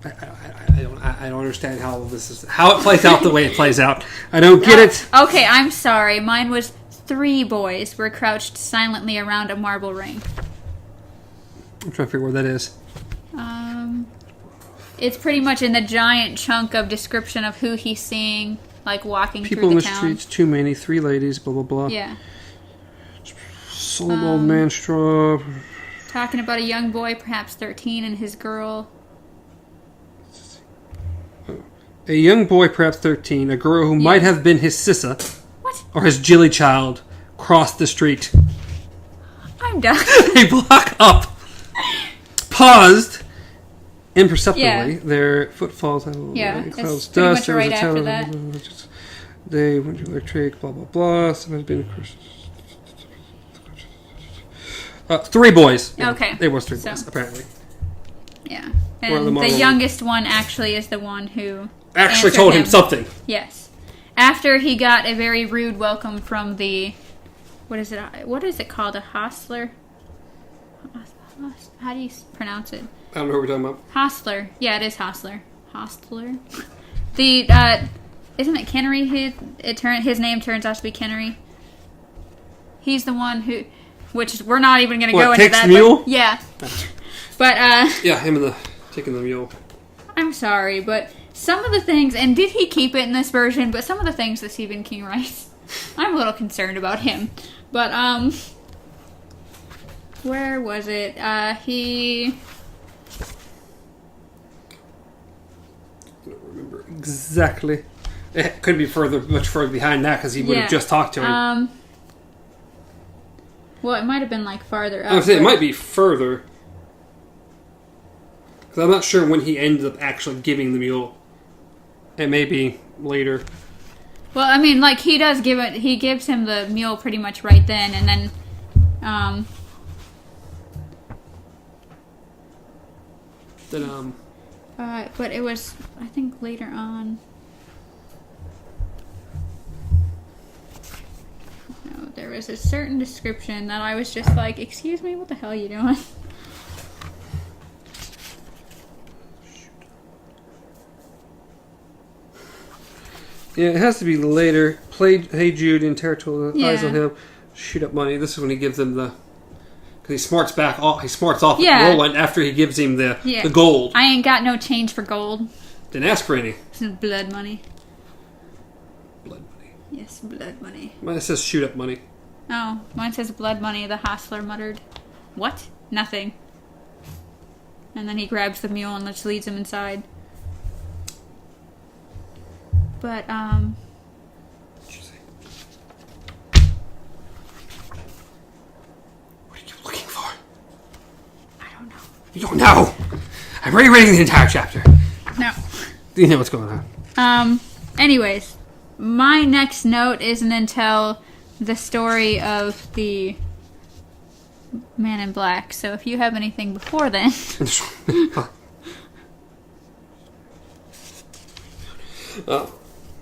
I don't understand how it plays out the way it plays out. I don't get it. Okay, I'm sorry. Mine was 3 boys were crouched silently around a marble ring. I'm trying to figure where that is. It's pretty much in the giant chunk of description of who he's seeing, like walking People through in the the town. streets, too many, 3 ladies, blah blah blah. Yeah. Soul old man straw. Talking about a young boy, perhaps 13, and his girl. A young boy, perhaps 13, a girl who might have been his sissa. What? Or his jilly child, crossed the street. I'm done. They block up. Paused. Imperceptibly, their footfalls. Yeah, Clouds, it's pretty dust. much right after that. They went to electric. Blah blah blah. Somebody's been. 3 boys. Yeah, okay. They were 3 boys, apparently. Yeah. And the youngest one actually is the one who actually told him something. Yes. After he got a very rude welcome from the... What is it called? A hostler? How do you pronounce it? I don't know what we're talking about. Hostler. Yeah, it is hostler. Hostler. The, isn't it Kennery? His name turns out to be Kennery. He's the one who... Which we're not even going to go into that. Mule? But, yeah. But, yeah, him and taking the mule. I'm sorry, but some of the things... And did he keep it in this version? But some of the things that Stephen King writes, I'm a little concerned about him. But, where was it? He... I don't remember exactly. It could be much further behind that, because he would have just talked to him. Well, it might have been, like, farther up. I was saying, it might be further. Because I'm not sure when he ended up actually giving the mule. It may be later. Well, I mean, like, he does give it... He gives him the mule pretty much right then, and then... but it was, I think, later on... There was a certain description that I was just like, excuse me, what the hell are you doing? Yeah, it has to be later. Played Hey Jude in territorial eyes on him. Shoot up money. This is when he gives him the... Because he smarts off Roland after he gives him the gold. I ain't got no change for gold. Didn't ask for any. This is blood money. Blood money. Yes, blood money. Mine says shoot up money. Oh, mine says blood money, the hostler muttered. What? Nothing. And then he grabs the mule and just leads him inside. But, What'd you say? What are you looking for? I don't know. You don't know! I'm rereading the entire chapter. No. You know what's going on. Anyways, my next note isn't until the story of the Man in Black. So if you have anything before then...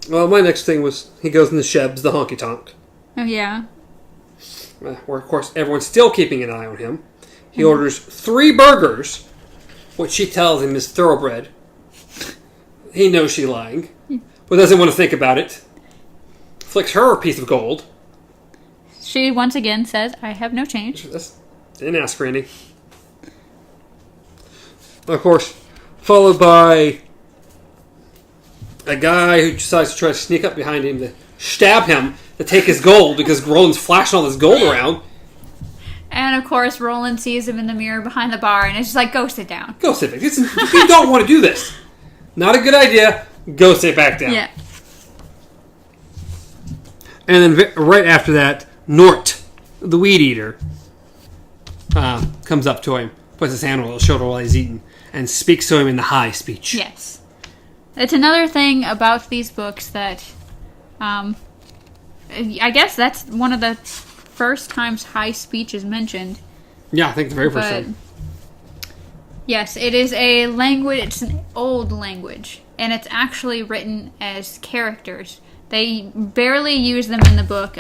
Well, my next thing was he goes in the Shebs, the honky tonk. Oh, yeah. Where, of course, everyone's still keeping an eye on him. He orders 3 burgers, which she tells him is thoroughbred. He knows she's lying, but doesn't want to think about it. Flicks her a piece of gold. She once again says, I have no change. Didn't ask for any. Of course, followed by a guy who decides to try to sneak up behind him to stab him to take his gold because Roland's flashing all this gold around. And of course, Roland sees him in the mirror behind the bar and it's just like, go sit down. Go sit back. You don't want to do this. Not a good idea. Go sit back down. Yeah. And then right after that, Nort, the weed eater, comes up to him, puts his hand on his shoulder while he's eating, and speaks to him in the high speech. Yes. It's another thing about these books that, I guess that's one of the first times high speech is mentioned. Yeah, I think the very first time. Yes, it is a language, it's an old language, and it's actually written as characters. They barely use them in the book.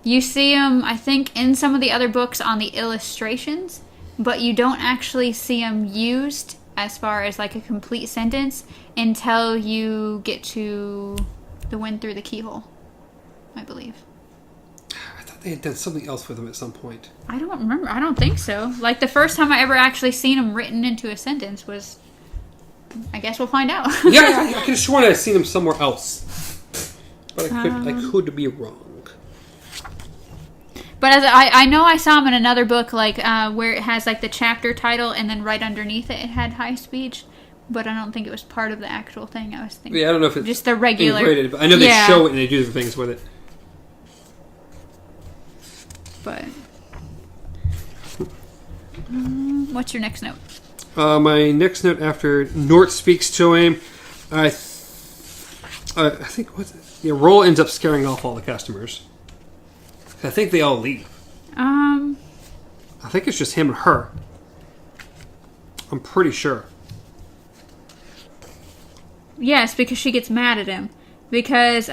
You see them, I think, in some of the other books on the illustrations, but you don't actually see them used as far as like a complete sentence until you get to the Wind Through the Keyhole, I believe. I thought they had done something else with them at some point. I don't remember. I don't think so. Like, the first time I ever actually seen them written into a sentence was... I guess we'll find out. Yeah, I could have sworn I'd seen them somewhere else. But I could be wrong. But as I know I saw them in another book, like, where it has, like, the chapter title, and then right underneath it had high speech. But I don't think it was part of the actual thing. I was thinking... Yeah, I don't know if it's... just the regular... integrated, but I know they show it and they do different things with it. But... what's your next note? My next note after Nort speaks to him, I think Roll ends up scaring off all the customers. I think they all leave. I think it's just him and her. I'm pretty sure. Yes, because she gets mad at him. Because,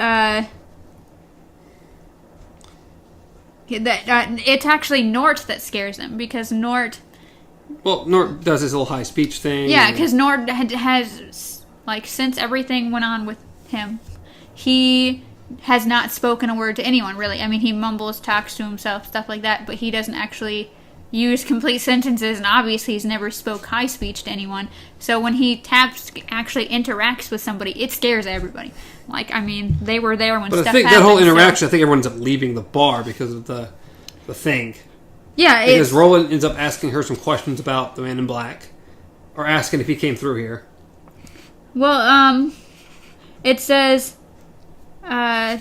it's actually Nort that scares him. Because Nort... Well, Nort does his little high speech thing. Yeah, because Nort has, like, since everything went on with him, he has not spoken a word to anyone, really. I mean, he mumbles, talks to himself, stuff like that, but he doesn't actually use complete sentences, and obviously he's never spoke high speech to anyone. So when he actually interacts with somebody, it scares everybody. Like, I mean, they were there when stuff happened. But I think that whole interaction, I think everyone ends up leaving the bar because of the thing. Yeah, because Roland ends up asking her some questions about the Man in Black, or asking if he came through here. Well, it says, of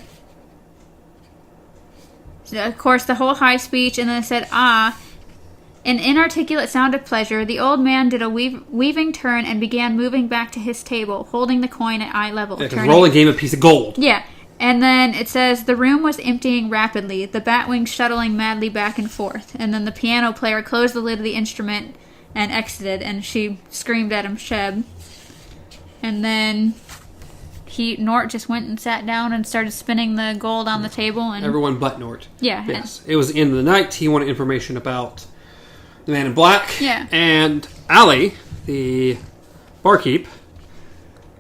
course, the whole high speech, and then it said, an inarticulate sound of pleasure. The old man did a weaving turn and began moving back to his table, holding the coin at eye level. Yeah, because Roland gave him a piece of gold. Yeah. And then it says, the room was emptying rapidly, the batwing shuttling madly back and forth. And then the piano player closed the lid of the instrument and exited, and she screamed at him, Sheb. And then Nort just went and sat down and started spinning the gold on the table. And everyone but Nort. Yeah. Yes. It was the end of the night. He wanted information about the Man in Black. Yeah. And Allie, the barkeep...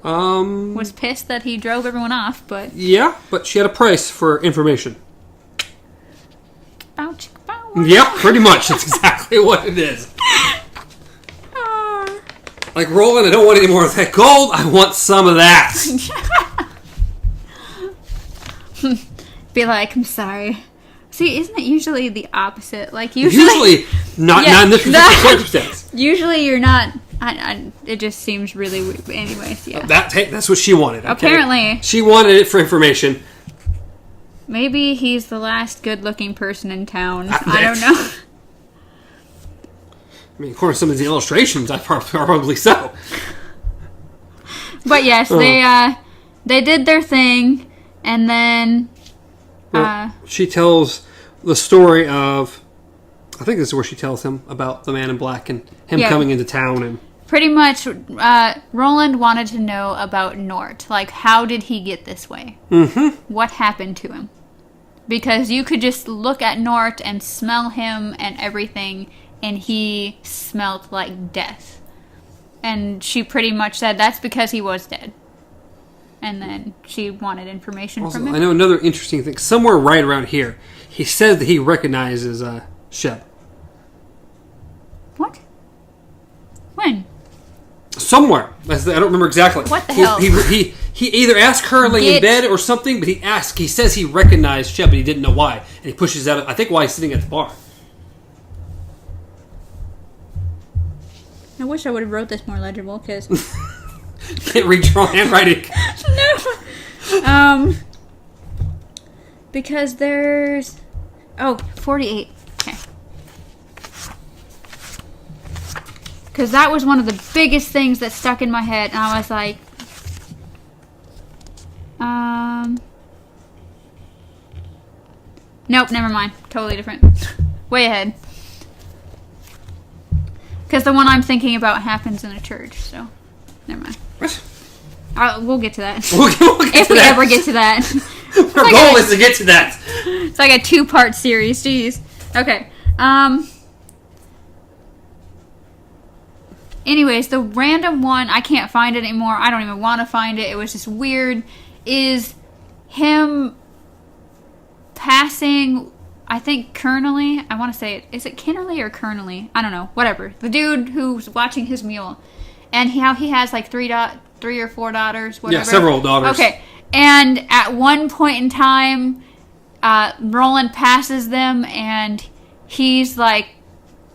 was pissed that he drove everyone off, but... Yeah, but she had a price for information. Bow, chicka, bow. Yeah, pretty much. That's exactly what it is. Like, Roland, I don't want any more of that gold. I want some of that. Be like, I'm sorry. See, isn't it usually the opposite? Like, usually not in this particular circumstance. Usually you're not... it just seems really weird. But anyways, yeah. That's what she wanted. Okay? Apparently. She wanted it for information. Maybe he's the last good-looking person in town. I don't know. I mean, according to some of the illustrations, probably so. But yes, they did their thing, and then... she tells the story of... I think this is where she tells him about the Man in Black and him coming into town and... Pretty much, Roland wanted to know about Nort. Like, how did he get this way? Mm-hmm. What happened to him? Because you could just look at Nort and smell him and everything, and he smelled like death. And she pretty much said that's because he was dead. And then she wanted information from him. I know another interesting thing. Somewhere right around here, he says that he recognizes Sheb. What? When? Somewhere. I don't remember exactly. What the hell? He either asked her laying in bed or something, but he says he recognized Sheb, but he didn't know why. And he pushes out, I think, while he's sitting at the bar. I wish I would have wrote this more legible, because... Can't read your own handwriting. No. Because there's... Oh, 48. Okay. Because that was one of the biggest things that stuck in my head. And I was like... Nope, never mind. Totally different. Way ahead. Because the one I'm thinking about happens in a church, so... Never mind. What? We'll get to that. We'll get if to we that. ever get to that. Our goal is to get to that. It's like a 2-part series. Jeez. Okay. Anyways, the random one, I can't find it anymore. I don't even want to find it. It was just weird. Is him passing, I think, Kernelly. I want to say it. Is it Kinnerly or Kernelly? I don't know. Whatever. The dude who's watching his mule. And how he has like 3 or 4 daughters, whatever. Yeah, several daughters. Okay. And at one point in time, Roland passes them, and he's like,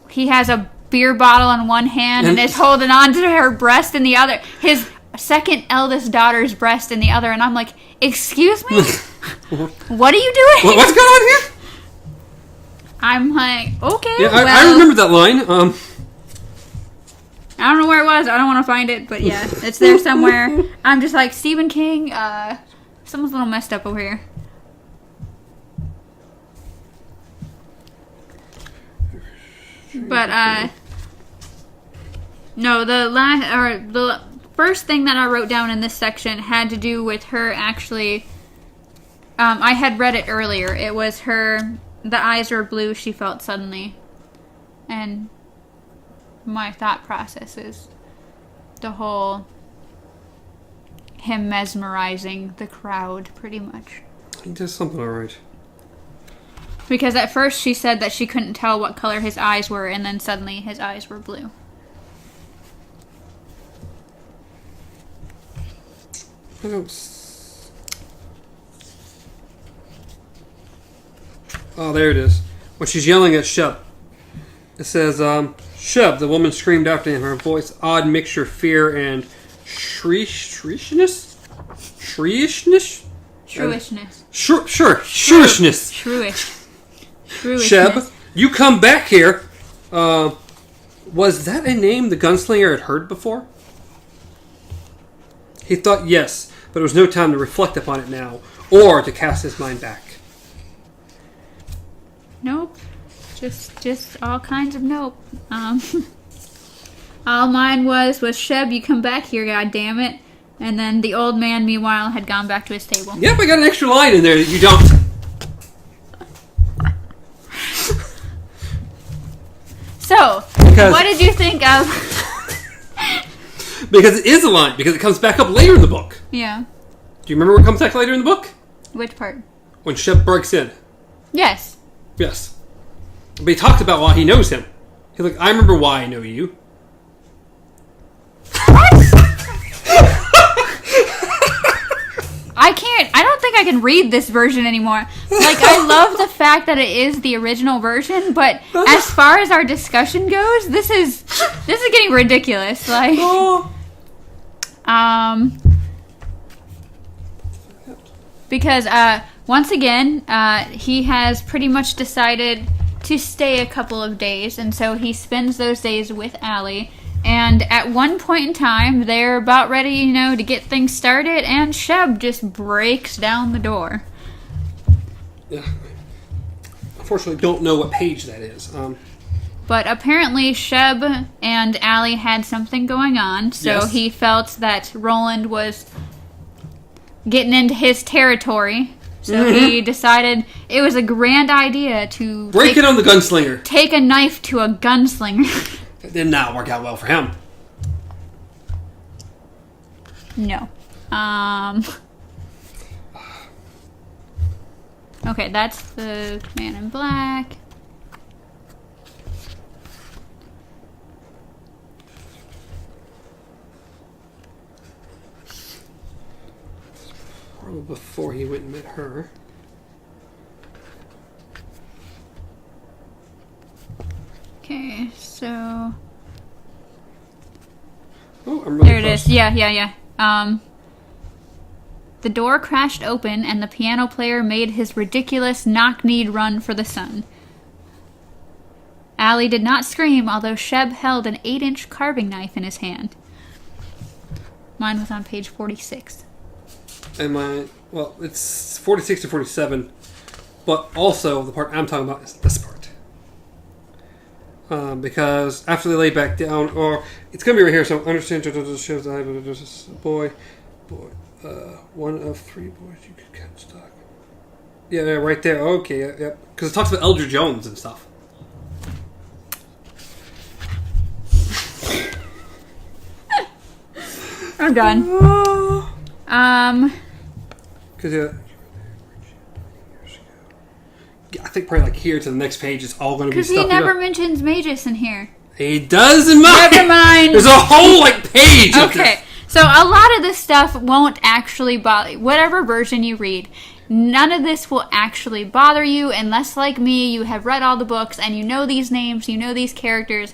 he has a beer bottle in one hand and is holding on to her breast in the other. His second eldest daughter's breast in the other. And I'm like, excuse me? What are you doing? What's going on here? I'm like, okay. Yeah, well, I remember that line. I don't know where it was. I don't want to find it, but yeah, it's there somewhere. I'm just like, Stephen King, someone's a little messed up over here. But, no, the first thing that I wrote down in this section had to do with her actually, I had read it earlier. It was her, the eyes were blue, she felt suddenly. And my thought process is the whole him mesmerizing the crowd, pretty much. He does something alright. Because at first she said that she couldn't tell what color his eyes were, and then suddenly his eyes were blue. I don't... Oh, there it is. When she's yelling at Shep. It says, Shep, the woman screamed after him, her voice odd mixture of fear and shrewishness? Shrewishness? Shrewishness. Shrewishness. Shrewish. Shep, you come back here. Was that a name the gunslinger had heard before? He thought yes, but it was no time to reflect upon it now, or to cast his mind back. Nope. Just all kinds of nope. All mine was Sheb, you come back here, goddammit. And then the old man, meanwhile, had gone back to his table. Yep, I got an extra line in there that you don't. So, what did you think of... Because it is a line, because it comes back up later in the book. Yeah. Do you remember what comes back later in the book? Which part? When Shep breaks in. Yes. Yes. But he talked about why he knows him. He's like, I remember why I know you. I don't think I can read this version anymore. Like, I love the fact that it is the original version, but as far as our discussion goes, this is getting ridiculous. Like, because, once again, he has pretty much decided to stay a couple of days, and so he spends those days with Allie. And at one point in time, they're about ready, to get things started, and Sheb just breaks down the door. Yeah. Unfortunately, don't know what page that is. But apparently, Sheb and Allie had something going on, so he felt that Roland was getting into his territory. So he decided it was a grand idea to... Break it on the gunslinger. Take a knife to a gunslinger. It did not work out well for him. No. Okay, that's the man in black. Probably before he went and met her. Okay, so... Oh, I'm really there it close. is. Yeah. The door crashed open, and the piano player made his ridiculous knock-kneed run for the sun. Allie did not scream, although Sheb held an 8-inch carving knife in his hand. Mine was on page 46. And well, it's 46 to 47, but also the part I'm talking about is this part. Because after they lay back down, or it's going to be right here, so understand shows the boy, one of 3 boys you could catch stock. Yeah, right there. Okay, yeah. Because it talks about Elder Jones and stuff. I'm done. Because I think probably like here to the next page is all going to be stuff. Because he never mentions Magus in here. He does in mine. Never mind. There's a whole like page. Okay, so a lot of this stuff won't actually bother you. Whatever version you read, none of this will actually bother you unless, like me, you have read all the books and you know these names, you know these characters.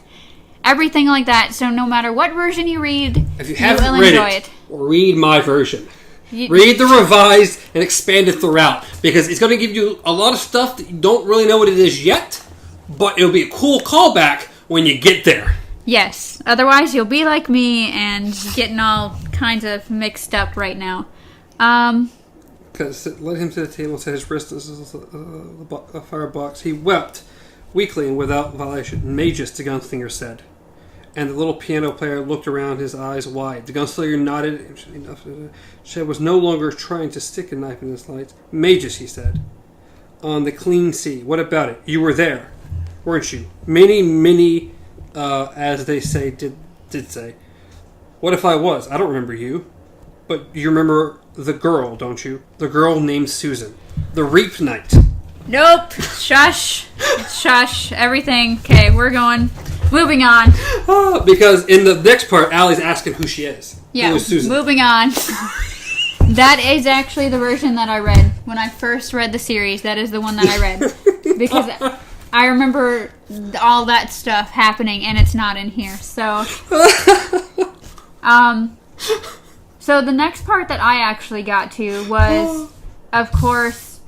Everything like that. So no matter what version you read, if you haven't will read enjoy it, read my version. Read the revised and expanded throughout, because it's going to give you a lot of stuff that you don't really know what it is yet, but it'll be a cool callback when you get there. Yes. Otherwise, you'll be like me and getting all kinds of mixed up right now. Because led him to the table and set his wrist as a firebox. He wept, weakly and without volition. Magus, the gunslinger said. And the little piano player looked around, his eyes wide. The gunslinger nodded. Sheb was no longer trying to stick a knife in his light. Magus, he said. On the clean sea. What about it? You were there, weren't you? Many, as they say, did say. What if I was? I don't remember you. But you remember the girl, don't you? The girl named Susan. The Reap Knight. Nope. Shush. Shush. Everything. Okay, we're going. Moving on. Because in the next part, Allie's asking who she is. Yeah, who is Susan. Moving on. That is actually the version that I read when I first read the series. That is the one that I read. Because I remember all that stuff happening, and it's not in here. So, so the next part that I actually got to was, of course,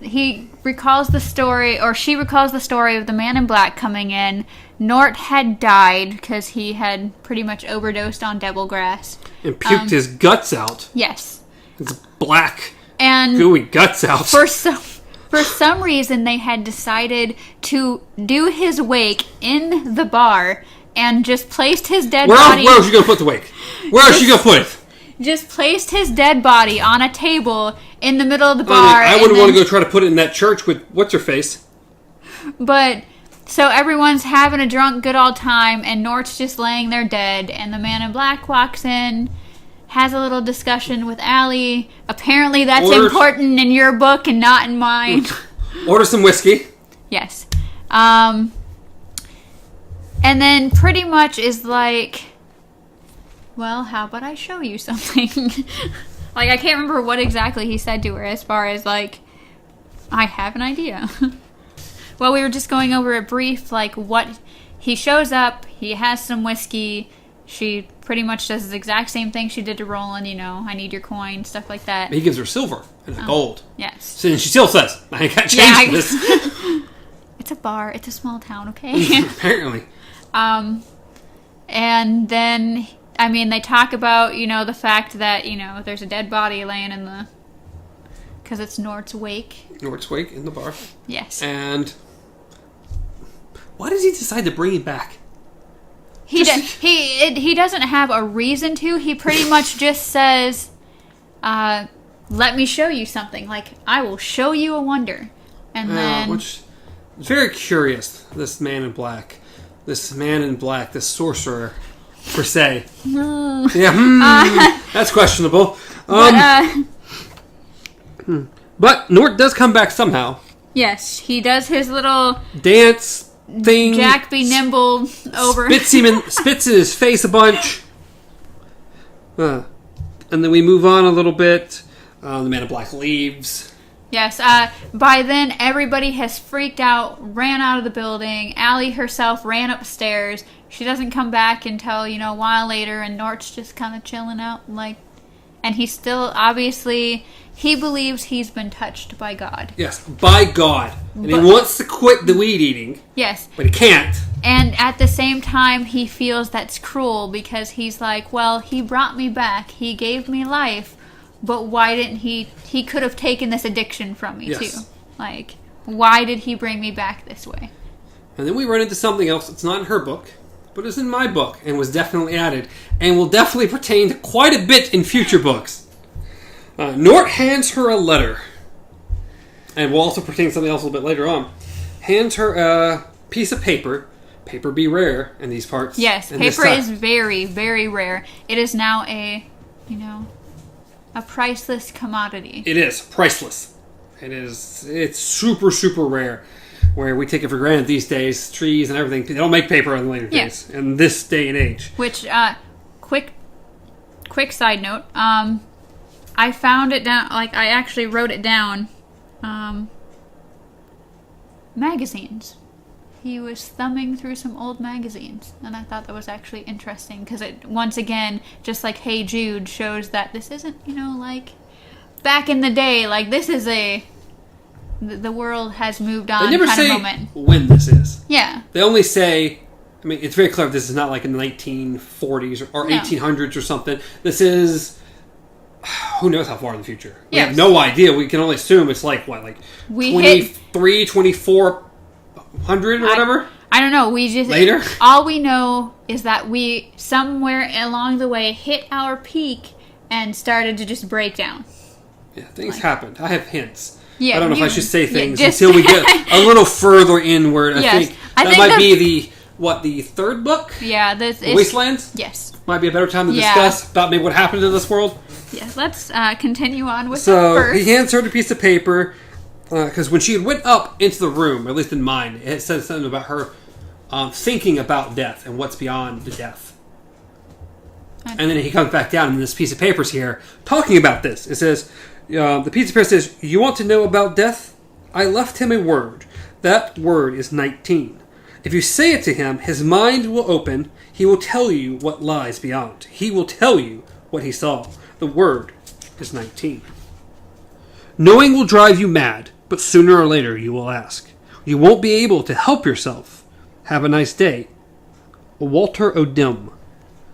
he recalls the story, or she recalls the story of the man in black coming in. Nort had died because he had pretty much overdosed on devilgrass. And puked his guts out. Yes. His black, and gooey guts out. For some reason, they had decided to do his wake in the bar and just placed his dead body... Where was she going to put the wake? Where is she going to put it? Just placed his dead body on a table in the middle of the bar. I wouldn't want to go try to put it in that church with what's-her-face. But, so everyone's having a drunk good old time, and Nort's just laying there dead, and the man in black walks in, has a little discussion with Allie. Apparently that's important in your book and not in mine. Order some whiskey. Yes. And then pretty much is like... Well, how about I show you something? Like, I can't remember what exactly he said to her as far as, like, I have an idea. Well, we were just going over a brief, like, what... He shows up, he has some whiskey, she pretty much does the exact same thing she did to Roland, you know, I need your coin, stuff like that. He gives her silver and gold. Yes. So she still says, I ain't got change for this. It's a bar, it's a small town, okay? Apparently. And then... I mean, they talk about, you know, the fact that, you know, there's a dead body laying in the... Because it's Nort's wake. Nort's wake in the bar. Yes. And... Why does he decide to bring him back? He doesn't have a reason to. He pretty much just says, let me show you something. Like, I will show you a wonder. And then... Which is very curious, this man in black. This sorcerer... Per se. Yeah, that's questionable. But Nort does come back somehow. Yes, he does his little... Dance thing. Jack be nimble over. Spits in his face a bunch. And then we move on a little bit. The man in black leaves. Yes, by then everybody has freaked out, ran out of the building. Allie herself ran upstairs. She doesn't come back until, you know, a while later, and Nort's just kind of chilling out, like, and he still, obviously, he believes he's been touched by God. Yes, by God. And he wants to quit the weed eating. Yes. But he can't. And at the same time, he feels that's cruel because he's like, well, he brought me back. He gave me life. But why didn't he could have taken this addiction from me, too. Like, why did he bring me back this way? And then we run into something else that's not in her book, but is in my book, and was definitely added, and will definitely pertain to quite a bit in future books. Nort hands her a letter, and will also pertain to something else a little bit later on. Hands her a piece of paper. Paper be rare in these parts. Yes, paper is very, very rare. It is now a priceless commodity. It is priceless. It's super, super rare. Where we take it for granted these days, trees and everything, they don't make paper in the later days, in this day and age. Which, quick side note, I found it down, like, I actually wrote it down, magazines. He was thumbing through some old magazines, and I thought that was actually interesting, because it, once again, just like Hey Jude, shows that this isn't, like, back in the day, like, this is the world has moved on they never kind say of moment. When this is. Yeah. They only say, I mean, it's very clear this is not like in the 1940s or 1800s or something. This is, who knows how far in the future. We have no idea. We can only assume it's like, what, like 2400 or whatever? I don't know. We just... Later? All we know is that we, somewhere along the way, hit our peak and started to just break down. Yeah, things happened. I have hints. Yeah, I don't know if I should say things just, until we get a little further inward. I think might be the third book? Yeah, this is... Wastelands? Yes. Might be a better time to discuss about maybe what happened to this world. Yeah, let's continue on with So, first. he hands her a piece of paper, because when she went up into the room, or at least in mine, it said something about her thinking about death and what's beyond the death. And then he comes back down, and this piece of paper's here talking about this. It says... the piece of paper says, "You want to know about death? I left him a word. That word is 19. If you say it to him, his mind will open. He will tell you what lies beyond. He will tell you what he saw. The word is 19. Knowing will drive you mad, but sooner or later you will ask. You won't be able to help yourself. Have a nice day. Walter O'Dim.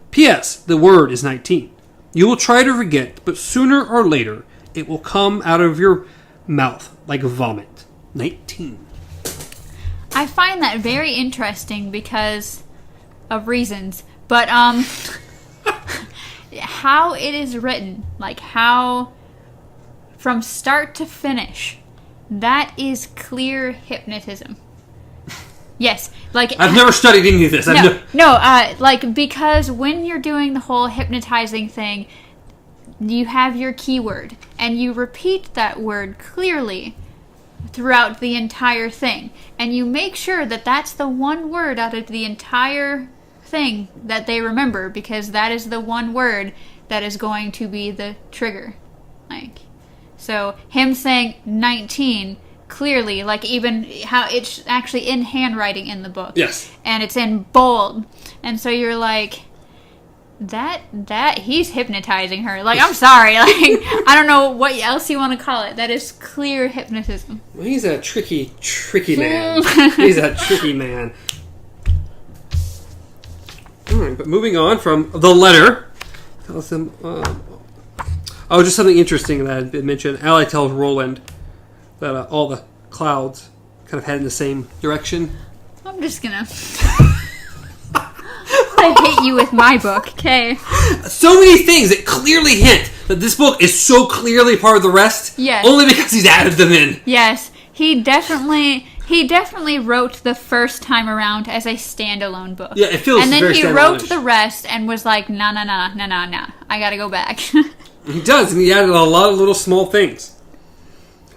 P.S. The word is 19. You will try to forget, but sooner or later it will come out of your mouth like vomit. 19. I find that very interesting because of reasons. But, how it is written, like how, from start to finish, that is clear hypnotism. Yes, like... I've never studied any of this. Like, because when you're doing the whole hypnotizing thing... You have your keyword, and you repeat that word clearly throughout the entire thing. And you make sure that that's the one word out of the entire thing that they remember, because that is the one word that is going to be the trigger. Like, so him saying 19 clearly, like even how it's actually in handwriting in the book. Yes. And it's in bold. And so you're like... That he's hypnotizing her. Like, I'm sorry. Like, I don't know what else you want to call it. That is clear hypnotism. Well, he's a tricky man. He's a tricky man. Alright, but moving on from the letter. Tells him, just something interesting that had been mentioned. Ally tells Roland that all the clouds kind of head in the same direction. I'm just gonna... I hate you with my book, okay? So many things that clearly hint that this book is so clearly part of the rest. Yes. Only because he's added them in. Yes. He definitely wrote the first time around as a standalone book. Yeah, it feels very standalone. And then he wrote the rest and was like, nah. I gotta go back. He does, and he added a lot of little small things.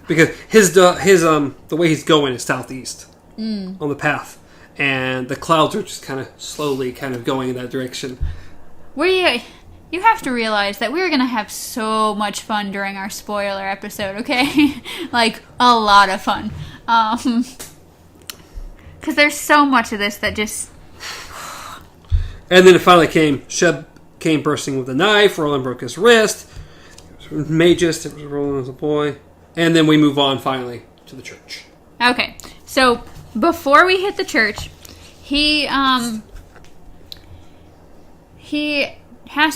Because the way he's going is southeast on the path. And the clouds are just kind of slowly kind of going in that direction. You have to realize that we're going to have so much fun during our spoiler episode, okay? Like, a lot of fun. Because there's so much of this that just... And then it finally came. Sheb came bursting with a knife. Roland broke his wrist. Magus, it was Roland as a boy. And then we move on, finally, to the church. Okay, so before we hit the church, he has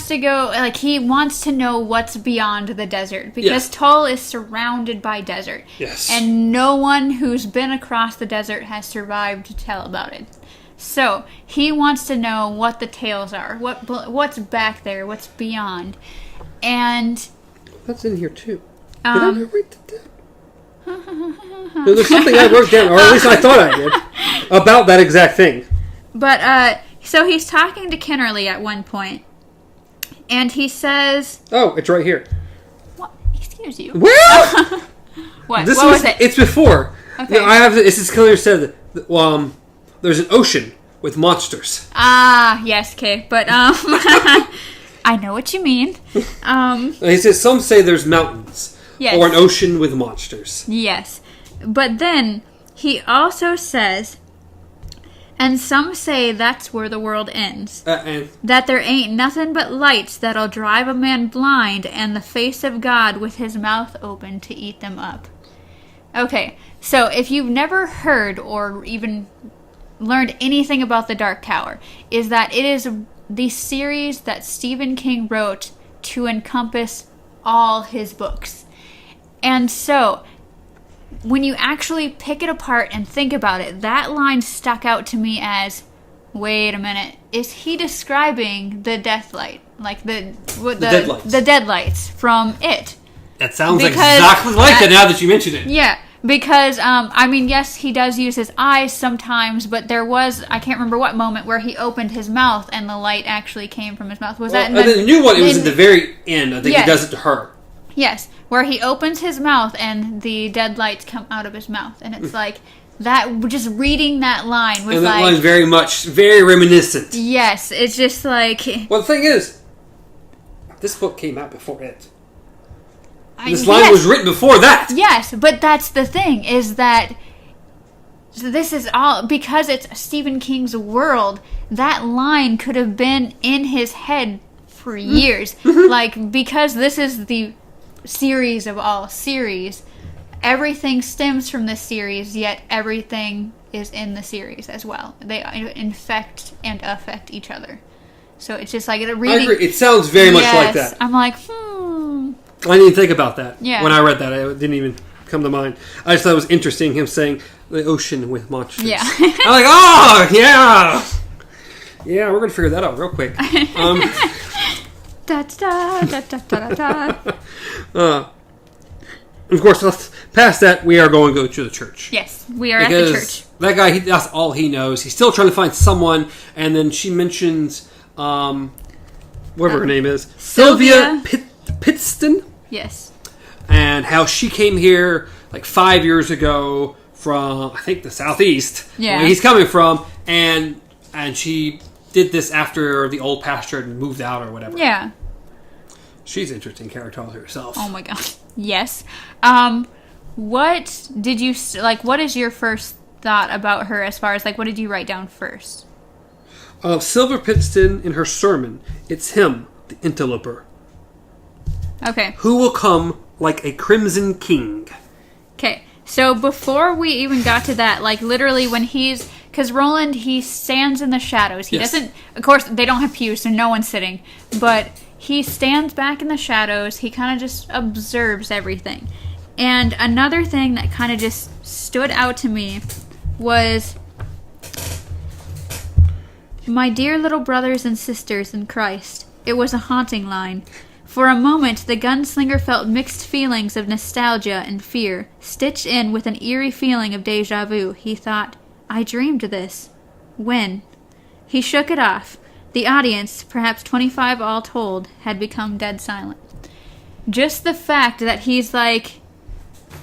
to go, like, he wants to know what's beyond the desert, because Tull is surrounded by desert. Yes. And no one who's been across the desert has survived to tell about it. So, he wants to know what the tales are, what's back there, what's beyond. And that's in here too. Did I not write that down? No, there's something I wrote down, or at least I thought I did, about that exact thing. But, so he's talking to Kennerly at one point, and he says... Oh, it's right here. What? Excuse you. Well! What was it? It's before. Okay. No, I have. This is clearly said that, there's an ocean with monsters. Ah, yes, okay. But, I know what you mean. He says, some say there's mountains. Yes. Or an ocean with monsters. Yes. But then, he also says, and some say that's where the world ends. And that there ain't nothing but lights that'll drive a man blind and the face of God with his mouth open to eat them up. Okay, so if you've never heard or even learned anything about the Dark Tower, is that it is the series that Stephen King wrote to encompass all his books. And so, when you actually pick it apart and think about it, that line stuck out to me as, wait a minute, is he describing the deathlight? Like the deadlights. The deadlights from It. That sounds exactly like it now that you mention it. Yeah, because, I mean, yes, he does use his eyes sometimes, but there was, I can't remember what moment, where he opened his mouth and the light actually came from his mouth. Was that in the new one? It was at the very end. I think he does it to her. Yes, where he opens his mouth and the deadlights come out of his mouth. And it's like, that, just reading that line was and like... that line's very reminiscent. Yes, it's just like... Well, the thing is, this book came out before It. This line was written before that. Yes, but that's the thing, is that this is all... Because it's Stephen King's world, that line could have been in his head for years. Like, because this is the series of all series, everything stems from this series, yet everything is in the series as well. They infect and affect each other. So it's just like reading... I agree. It sounds very much like that. I'm like, I didn't think about that. Yeah. When I read that, it didn't even come to mind. I just thought it was interesting, him saying the ocean with monsters. Yeah. I'm like, oh, yeah! Yeah, we're going to figure that out real quick. Da, da, da, da, da, da, da. Of course, past that, we are going to go to the church. Yes, we are at the church. That guy, that's all he knows. He's still trying to find someone, and then she mentions, whatever her name is, Sylvia Pittston. Yes. And how she came here like 5 years ago from, I think, the southeast. Yeah. Where he's coming from, and she did this after the old pastor had moved out or whatever. Yeah. She's an interesting character all to herself. Oh my god. Yes. What did you, like, what is your first thought about her as far as, like, what did you write down first? Sylvia Pittston, in her sermon, it's him, the interloper. Okay. Who will come like a crimson king. Okay. So before we even got to that, like, literally when he's... Because Roland, he stands in the shadows. He doesn't... Of course, they don't have pews, so no one's sitting. But he stands back in the shadows. He kind of just observes everything. And another thing that kind of just stood out to me was... My dear little brothers and sisters in Christ. It was a haunting line. For a moment, the gunslinger felt mixed feelings of nostalgia and fear, stitched in with an eerie feeling of déjà vu. He thought, I dreamed this. When? He shook it off. The audience, perhaps 25 all told, had become dead silent. Just the fact that he's like,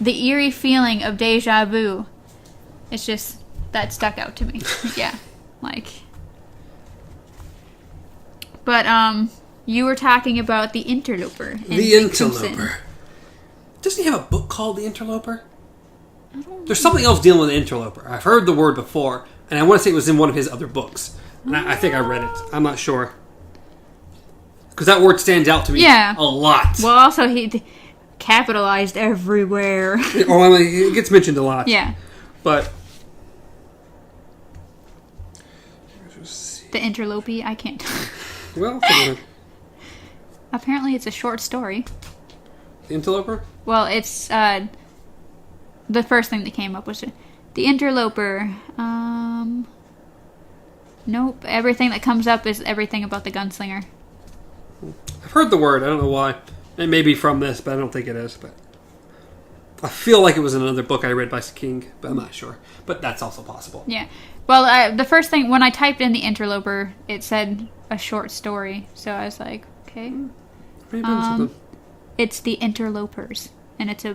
the eerie feeling of déjà vu, it's just, that stuck out to me. Yeah, like... But, you were talking about The Interloper. The Interloper. Doesn't he have a book called The Interloper? There's something else dealing with The Interloper. I've heard the word before, and I want to say it was in one of his other books. And I think I read it. I'm not sure. Because that word stands out to me a lot. Well, also, he capitalized everywhere. It gets mentioned a lot. Yeah. But... The interloper, I can't. Well, apparently it's a short story. The interloper? Well, it's the first thing that came up was the interloper. Nope. Everything that comes up is everything about the gunslinger. I've heard the word. I don't know why. It may be from this, but I don't think it is. But I feel like it was in another book I read by King, but I'm not sure. But that's also possible. Yeah. Well, the first thing, when I typed in the interloper, it said a short story. So I was like, okay. It's the interlopers. And it's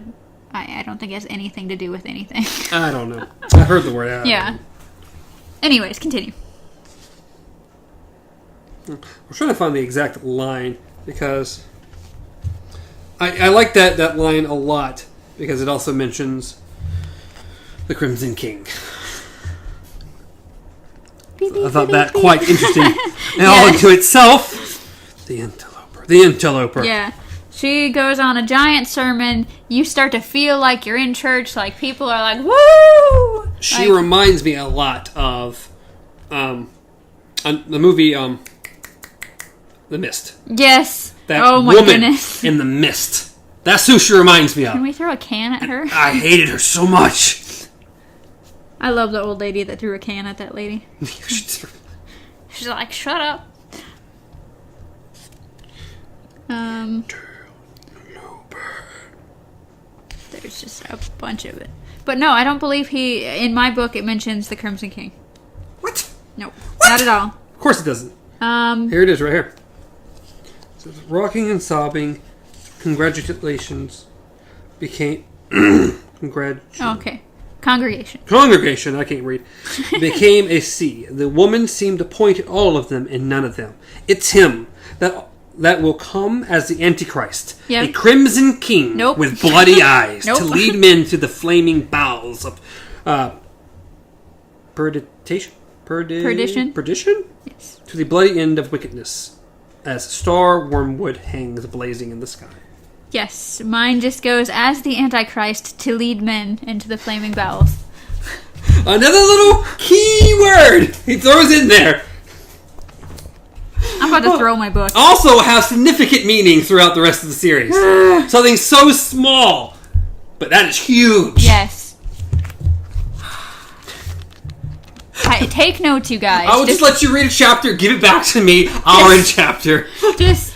I don't think it has anything to do with anything. I don't know. I heard the word. Yeah. Anyways, continue. I'm trying to find the exact line because I like that line a lot because it also mentions the Crimson King. I thought that quite interesting. And all into itself, the interloper. Yeah. She goes on a giant sermon. You start to feel like you're in church. Like, people are like, woo! She reminds me a lot of the movie The Mist. Yes. That my woman goodness. in The Mist. That's who she reminds me of. Can we throw a can at her? I hated her so much. I love the old lady that threw a can at that lady. She's like, shut up. There's just a bunch of it. But no, I don't believe in my book, it mentions the Crimson King. What? Nope. What? Not at all. Of course it doesn't. Here it is, right here. It says, rocking and sobbing, congratulations, became... Okay. Congregation, I can't read. Became a sea. The woman seemed to point at all of them and none of them. It's him that will come as the Antichrist. Yep. A crimson king with bloody eyes to lead men to the flaming bowels of perdition? Perdition? Yes. To the bloody end of wickedness, as star wormwood hangs blazing in the sky. Yes, mine just goes as the Antichrist to lead men into the flaming bowels. Another little key word he throws in there. I'm about to throw my book. Also have significant meaning throughout the rest of the series. Something so small, but that is huge. Yes. Take notes, you guys. I will just let you read a chapter, give it back to me. I'll read a chapter. Just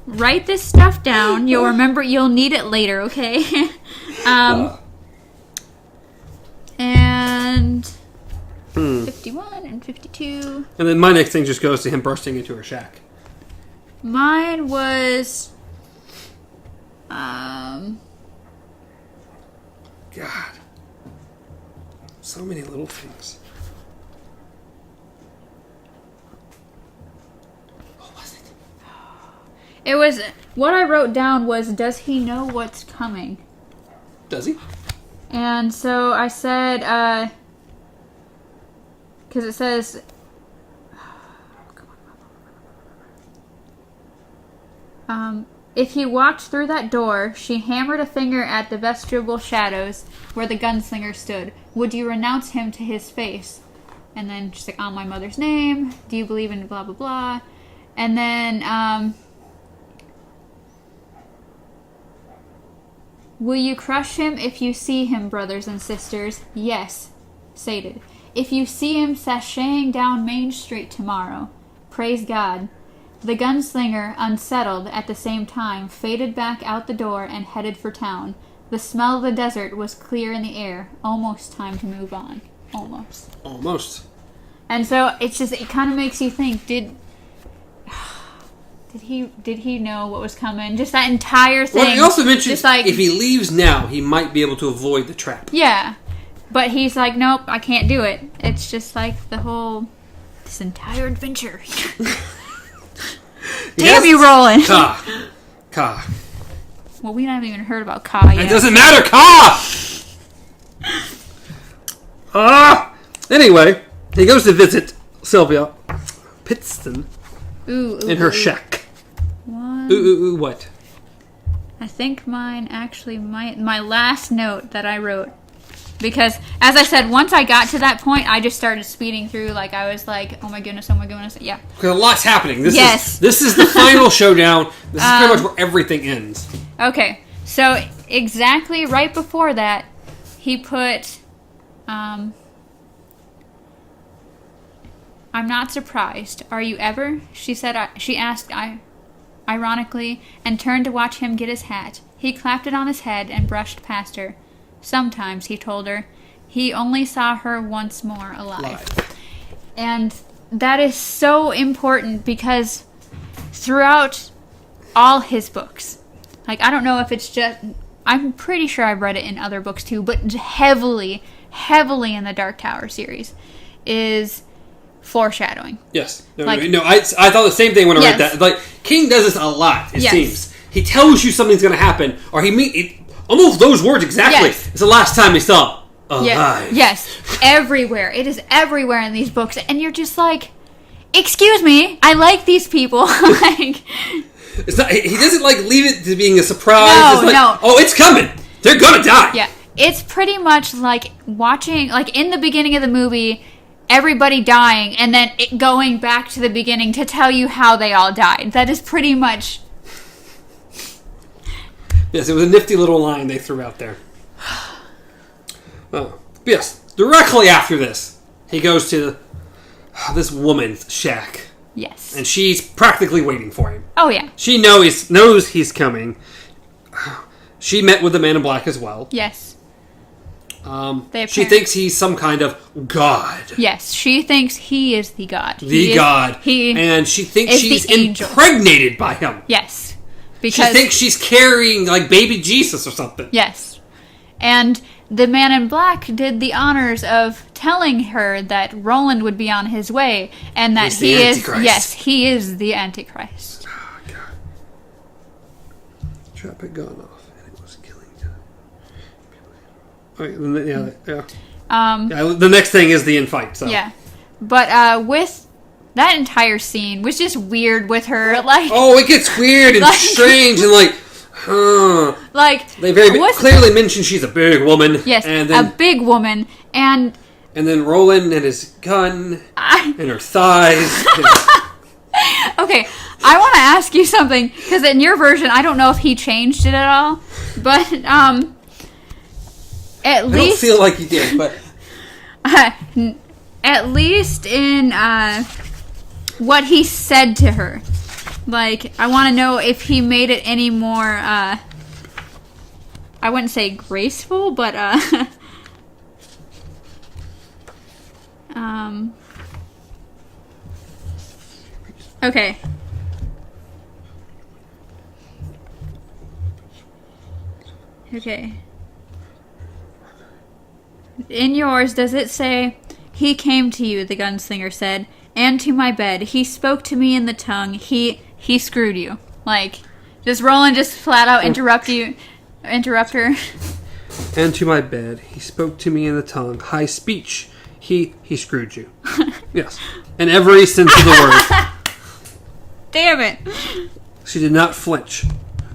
write this stuff down. You'll remember. You'll need it later, okay? And 51 and 52. And then my next thing just goes to him bursting into her shack. Mine was... God. So many little things. What was it? It was... What I wrote down was, does he know what's coming? Does he? And so I said, because it says, if he walked through that door, she hammered a finger at the vestibule shadows where the gunslinger stood. Would you renounce him to his face? And then she's like, on my mother's name, do you believe in blah, blah, blah? And then, will you crush him if you see him, brothers and sisters? Yes, sated. If you see him sashaying down Main Street tomorrow, praise God. The gunslinger, unsettled at the same time, faded back out the door and headed for town. The smell of the desert was clear in the air. Almost time to move on. Almost. And so it kind of makes you think, did he know what was coming? Just that entire thing. Well, he also mentioned if he leaves now, he might be able to avoid the trap. Yeah. But he's like, nope, I can't do it. It's just like this entire adventure. Damn you, Roland. Ka. Well, we haven't even heard about Ka yet. It doesn't matter, Ka! Anyway, he goes to visit Sylvia Pittston in her shack. What? I think mine actually my last note that I wrote. Because, as I said, once I got to that point, I just started speeding through. Like, I was like, oh my goodness. Yeah. Because a lot's happening. This Yes. This is the final showdown. This is pretty much where everything ends. Okay. So, exactly right before that, he put, I'm not surprised. Are you ever? She asked ironically, and turned to watch him get his hat. He clapped it on his head and brushed past her. Sometimes, he told her, he only saw her once more alive. And that is so important because throughout all his books, like, I don't know if it's just, I'm pretty sure I've read it in other books too, but heavily in the Dark Tower series is foreshadowing. Yes. I thought the same thing when I read that. Like, King does this a lot, it seems. He tells you something's going to happen, or almost those words exactly. Yes. It's the last time he saw alive. Yes. Everywhere. It is everywhere in these books. And you're just like, excuse me, I like these people. Like, it's not, he doesn't like leave it to being a surprise. No, it's like, no. Oh, it's coming. They're gonna die. Yeah. It's pretty much like watching, like in the beginning of the movie, everybody dying, and then it going back to the beginning to tell you how they all died. That is pretty much... Yes, it was a nifty little line they threw out there. Yes, directly after this, he goes to this woman's shack. Yes. And she's practically waiting for him. Oh, yeah. She knows he's She met with the Man in Black as well. Yes. She thinks he's some kind of god. Yes, she thinks he is the god. And she thinks she's impregnated by him. Yes. Because she thinks she's carrying, like, baby Jesus or something. Yes. And the Man in Black did the honors of telling her that Roland would be on his way, and that he is the Antichrist. Oh, God. Trap had gone off, and it was killing time. The next thing is the infight. So. Yeah. But with that entire scene was just weird with her, like... Oh, it gets weird and strange and like... Like... They very clearly mention she's a big woman. Yes, and then, a big woman, and... And then Roland and his gun, and her thighs. Okay, I want to ask you something, because in your version, I don't know if he changed it at all, but, at least... I don't feel like he did, but... At least in, what he said to her. Like, I want to know if he made it any more, I wouldn't say graceful, but, okay. Okay. In yours, does it say, he came to you, the gunslinger said, and to my bed. He spoke to me in the tongue. He screwed you. Like, just Roland just flat out interrupt her. And to my bed. He spoke to me in the tongue. High speech. He screwed you. Yes. In every sense of the word. Damn it. She did not flinch.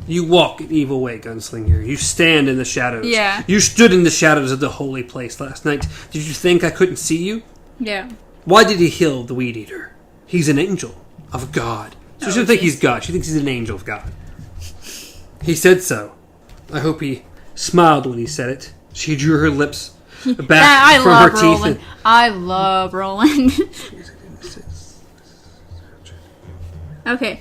You walk an evil way, gunslinger. You stand in the shadows. Yeah. You stood in the shadows of the holy place last night. Did you think I couldn't see you? Yeah. Why did he heal the weed eater? He's an angel of God. So she doesn't think he's God. She thinks he's an angel of God. He said so. I hope he smiled when he said it. She drew her lips back from her teeth. I love Roland. Okay.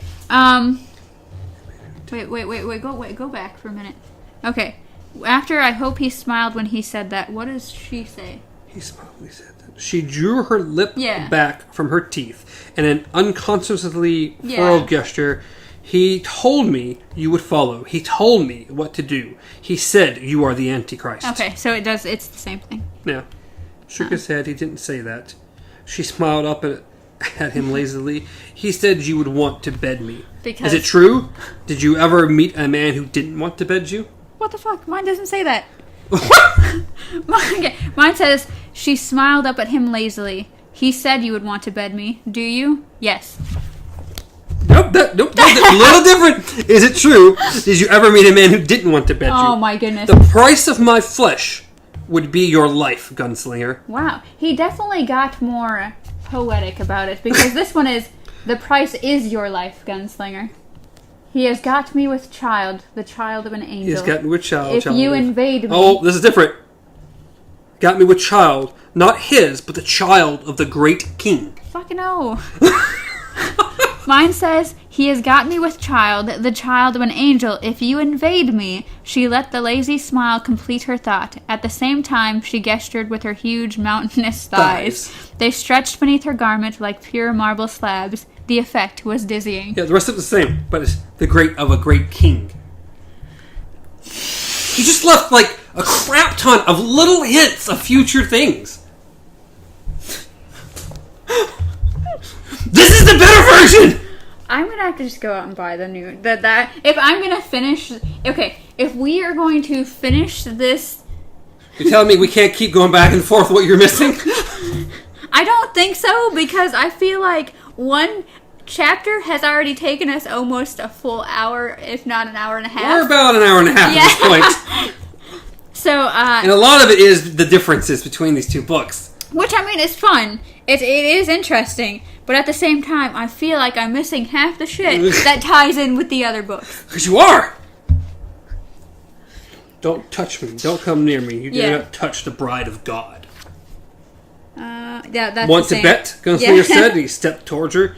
Wait, go back for a minute. Okay. After I hope he smiled when he said that, what does she say? He smiled when he said that. She drew her lip back from her teeth in an unconsciously furrowed gesture. He told me you would follow. He told me what to do. He said you are the Antichrist. Okay, so it's the same thing. Yeah. Shook his head. He didn't say that. She smiled up at him lazily. He said you would want to bed me. Is it true? Did you ever meet a man who didn't want to bed you? What the fuck? Mine doesn't say that. Mine says, she smiled up at him lazily. He said you would want to bed me. Do you? Yes. No, Nope, a little different. Is it true? Did you ever meet a man who didn't want to bet you? Oh my goodness. The price of my flesh would be your life, Gunslinger. Wow. He definitely got more poetic about it, because this one is, the price is your life, Gunslinger. He has got me with child, the child of an angel. He has got me with child. If you invade me... Oh, this is different. Got me with child. Not his, but the child of the great king. Fucking no. Mine says, he has got me with child, the child of an angel. If you invade me, she let the lazy smile complete her thought. At the same time, she gestured with her huge mountainous thighs. They stretched beneath her garment like pure marble slabs. The effect was dizzying. Yeah, the rest of it's the same, but it's the great of a great king. He just left, like, a crap ton of little hints of future things. This is the better version! I'm gonna have to just go out and buy the new... That if I'm gonna finish... Okay, if we are going to finish this... You're telling me we can't keep going back and forth what you're missing? I don't think so, because I feel like one chapter has already taken us almost a full hour, if not an hour and a half. We're about an hour and a half at this point. So, and a lot of it is the differences between these two books. Which, I mean, is fun. It is interesting. But at the same time, I feel like I'm missing half the shit that ties in with the other books. Because you are! Don't touch me. Don't come near me. You do not touch the bride of God. Yeah, that's Want the to same. bet? Gunslinger said. He stepped towards her.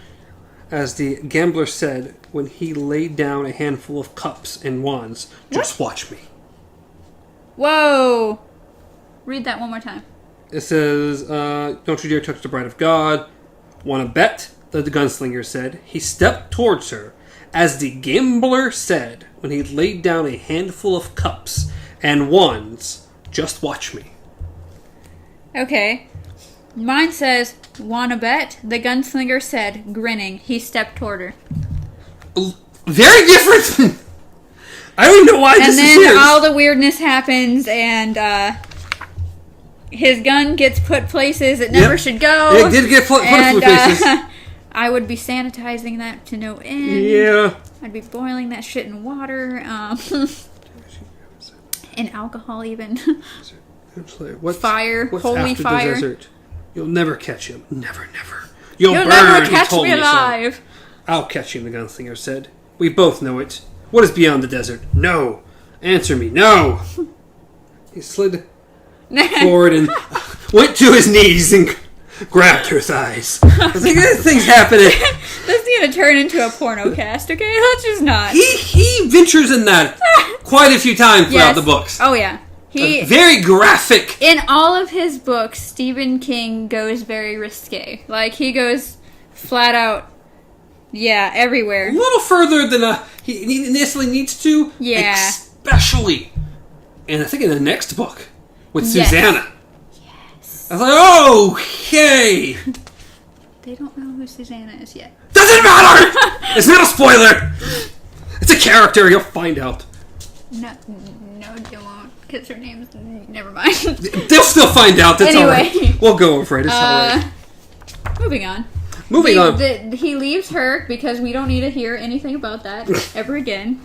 As the gambler said when he laid down a handful of cups and wands. Just watch me. Whoa! Read that one more time. It says, don't you dare touch the bride of God. Want to bet? The gunslinger said. He stepped towards her. As the gambler said when he laid down a handful of cups and wands. Just watch me. Okay. Mine says, wanna bet? The gunslinger said, grinning. He stepped toward her. Very different! I don't even know why this is And then his. all the weirdness happens, and his gun gets put places it never should go. It did get put places. I would be sanitizing that to no end. Yeah. I'd be boiling that shit in water. In alcohol, even. Fire. What's Holy after fire. the desert? You'll never catch him. Never, never. You'll burn, never he catch told me alive. So. I'll catch him, the gunslinger said. We both know it. What is beyond the desert? No. Answer me. No. He slid forward and went to his knees and grabbed her thighs. I was like, this thing's happening. This is going to turn into a porno cast, okay? Let's just not. He ventures in that quite a few times throughout the books. Oh, yeah. Very graphic. In all of his books, Stephen King goes very risque. Like, he goes flat out, everywhere. A little further than he initially needs to. Yeah. Especially, and I think in the next book, with Yes. Susanna. Yes. I was like, oh, yay. They don't know who Susanna is yet. Doesn't matter! It's not a spoiler! It's a character, you'll find out. No, you won't, because her name's... Never mind. They'll still find out, that's Anyway. alright. We'll go over it, it's alright. Moving on. Moving on. He leaves her, because we don't need to hear anything about that ever again.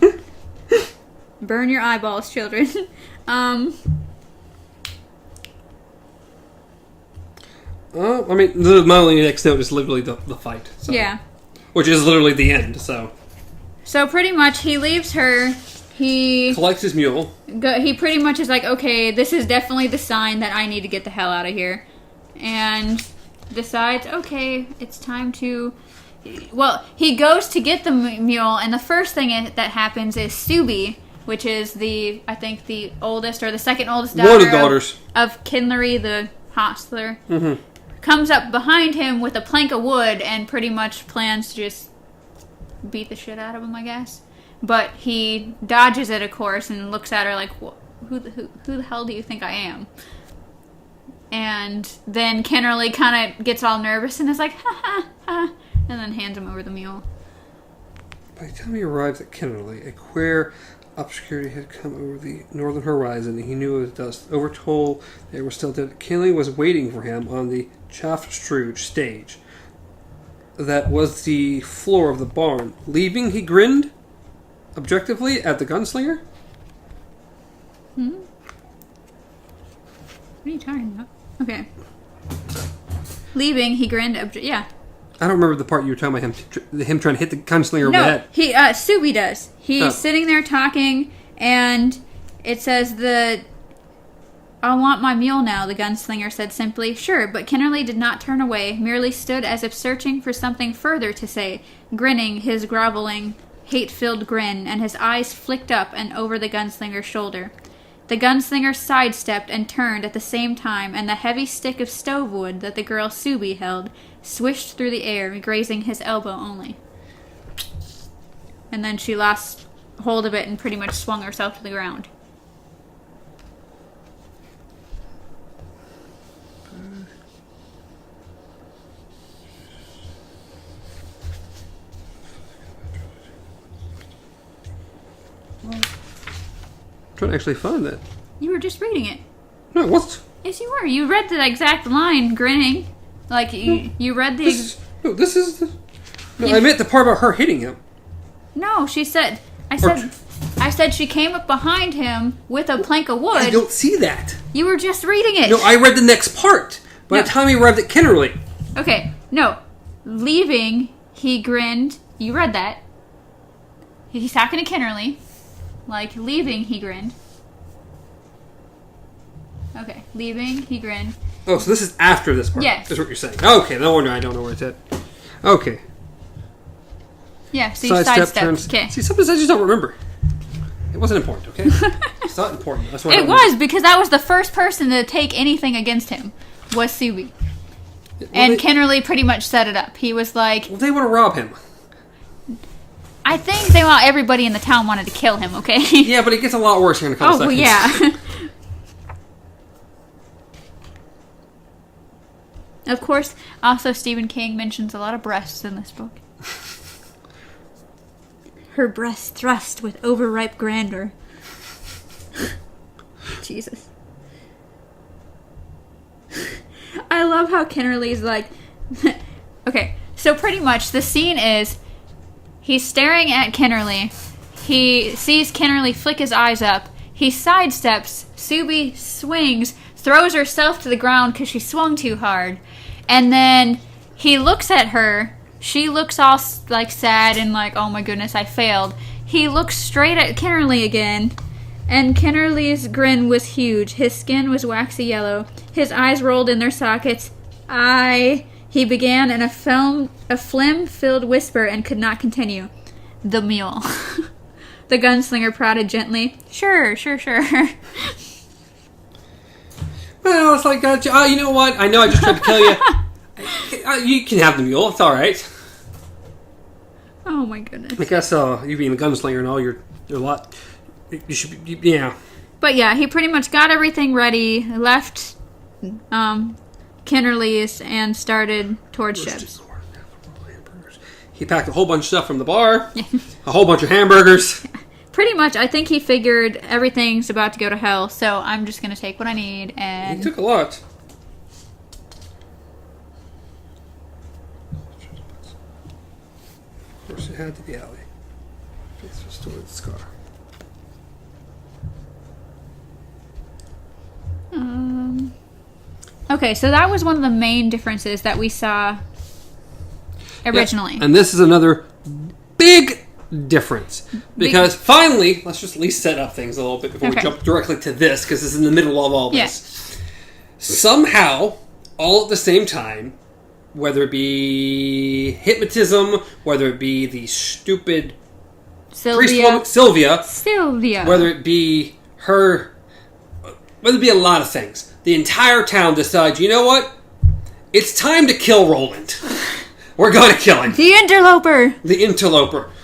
Burn your eyeballs, children. I mean, my only next note is literally the fight. So. Yeah. Which is literally the end, so. So pretty much, he leaves her. He collects his mule. He pretty much is like, okay, this is definitely the sign that I need to get the hell out of here. And decides, okay, it's time to... Well, he goes to get the mule, and the first thing that happens is Subi, which is I think the oldest or the second oldest daughter One of the daughters of Kinlery, the hostler, comes up behind him with a plank of wood and pretty much plans to just beat the shit out of him, I guess. But he dodges it, of course, and looks at her like, who the hell do you think I am? And then Kennerly kind of gets all nervous and is like, ha ha ha, and then hands him over the mule. By the time he arrived at Kennerly, a queer obscurity had come over the northern horizon, and he knew it was dust. Overtold they were still dead, Kennerly was waiting for him on the Chaffstruge stage. that was the floor of the barn. Leaving, he grinned objectively at the gunslinger. Hmm? What are you talking about? Okay. Leaving, he grinned. Yeah. I don't remember the part you were talking about him trying to hit the gunslinger over the head. He Subi does. He's sitting there talking, and it says I want my mule now, the gunslinger said simply. Sure, but Kennerly did not turn away, merely stood as if searching for something further to say, grinning his groveling, hate-filled grin, and his eyes flicked up and over the gunslinger's shoulder. The gunslinger sidestepped and turned at the same time, and the heavy stick of stove wood that the girl Subi held swished through the air, grazing his elbow only. And then she lost hold of it and pretty much swung herself to the ground. Trying to actually find that. You were just reading it. No, what? Yes, you were. You read the exact line, grinning. Like, you read the... This is the... No, I meant the part about her hitting him. No, she said... I said she came up behind him with a plank of wood. I don't see that. You were just reading it. No, I read the next part. By the time he arrived at Kennerly. Okay, no. Leaving, he grinned. You read that. He's talking to Kennerly. Like, leaving, he grinned. Okay, leaving, he grinned. Oh, so this is after this part. Yes. That's what you're saying. Okay, no wonder I don't know where it's at. Okay. Yeah, so you sidestepped. Okay. See, sometimes I just don't remember. It wasn't important, okay? It's not important. That's what it was, because that was the first person to take anything against him, was Subi. And Kennerly pretty much set it up. He was like... Well, they want to rob him. I think everybody in the town wanted to kill him, okay? Yeah, but it gets a lot worse here in a couple seconds. Oh, yeah. Of course, also Stephen King mentions a lot of breasts in this book. Her breasts thrust with overripe grandeur. Jesus. I love how Kennerly's like... Okay, so pretty much the scene is... He's staring at Kennerly. He sees Kennerly flick his eyes up. He sidesteps. Subi swings, throws herself to the ground because she swung too hard. And then he looks at her. She looks all like sad and like, oh my goodness, I failed. He looks straight at Kennerly again. And Kennerly's grin was huge. His skin was waxy yellow. His eyes rolled in their sockets. He began in a phlegm-filled whisper and could not continue. The mule. The gunslinger prodded gently. Sure. Well, it's like, you know what? I know I just tried to kill you. You can have the mule. It's all right. Oh my goodness. I guess you being a gunslinger and all, you're a lot. You should be, yeah. But yeah, he pretty much got everything ready, left Kennerly's, and started towards ships. He packed a whole bunch of stuff from the bar, a whole bunch of hamburgers. Yeah. Pretty much, I think he figured everything's about to go to hell, so I'm just going to take what I need, and... He took a lot. Of course, it had to be alley. This was toward the scar. Okay, so that was one of the main differences that we saw originally. Yeah, and this is another big difference. Because finally, let's just at least set up things a little bit before we jump directly to this, because this is in the middle of all this. Yeah. Somehow, all at the same time, whether it be hypnotism, whether it be the stupid Sylvia, whether it be her, whether it be a lot of things, the entire town decides, you know what? It's time to kill Roland. We're going to kill him. The interloper.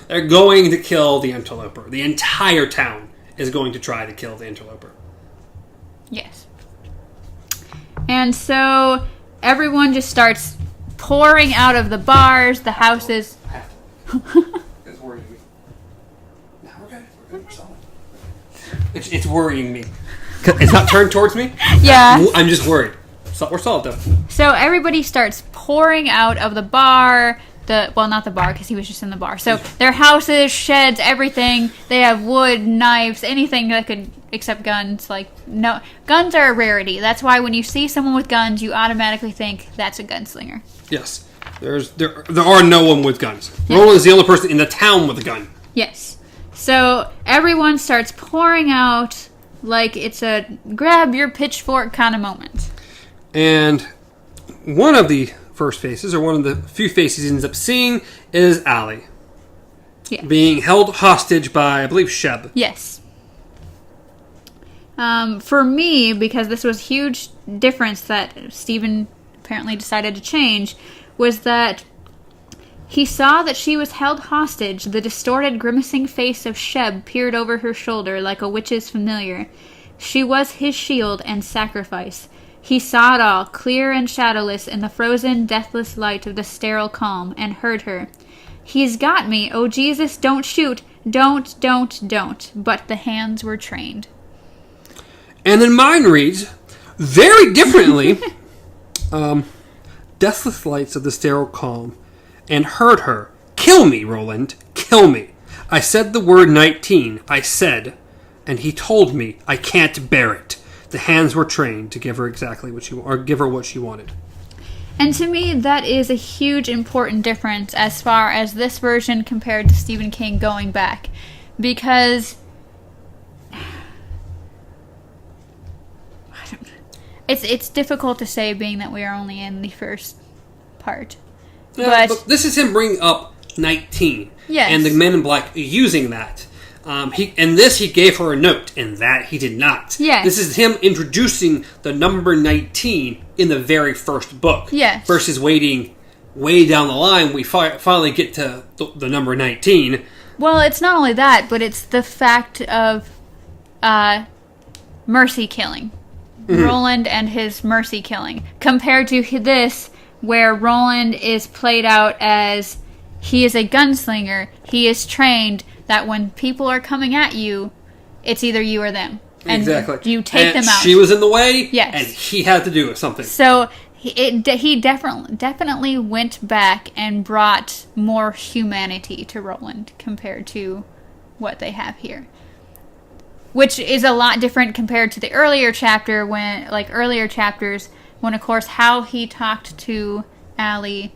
They're going to kill the interloper. The entire town is going to try to kill the interloper. Yes. And so everyone just starts pouring out of the bars, the houses. It's worrying me. No, we're good. We're solid. It's worrying me. It's not turned towards me? Yeah. I'm just worried. So we're solid, though. So everybody starts pouring out of the bar. not the bar, because he was just in the bar. So their houses, sheds, everything. They have wood, knives, anything that could, except guns. Like, no, guns are a rarity. That's why when you see someone with guns, you automatically think that's a gunslinger. Yes. There are no one with guns. Yeah. Roland is the only person in the town with a gun. Yes. So everyone starts pouring out like it's a grab your pitchfork kind of moment. And one of the first faces, or one of the few faces he ends up seeing, is Allie. Yeah. Being held hostage by, I believe, Sheb. Yes. For me, because this was a huge difference that Stephen apparently decided to change, was that he saw that she was held hostage. The distorted, grimacing face of Sheb peered over her shoulder like a witch's familiar. She was his shield and sacrifice. He saw it all, clear and shadowless in the frozen, deathless light of the sterile calm, and heard her. He's got me. Oh, Jesus, don't shoot. Don't. But the hands were trained. And then mine reads, very differently, deathless lights of the sterile calm, and heard her. Kill me, Roland. Kill me. I said the word 19. I said, and he told me I can't bear it. The hands were trained to give her exactly what give her what she wanted. And to me, that is a huge, important difference as far as this version compared to Stephen King going back. Because it's difficult to say, being that we are only in the first part. Yeah, but this is him bringing up 19. Yes. And the Men in Black using that. He gave her a note, and that he did not. Yes. This is him introducing the number 19 in the very first book. Yes. Versus waiting way down the line, we finally get to the number 19. Well, it's not only that, but it's the fact of mercy killing. Mm-hmm. Roland and his mercy killing. Compared to this, where Roland is played out as he is a gunslinger, he is trained that when people are coming at you, it's either you or them. And exactly. You take them out. She was in the way, yes. And he had to do something. So he definitely went back and brought more humanity to Roland compared to what they have here. Which is a lot different compared to the earlier chapters, when, of course, how he talked to Allie,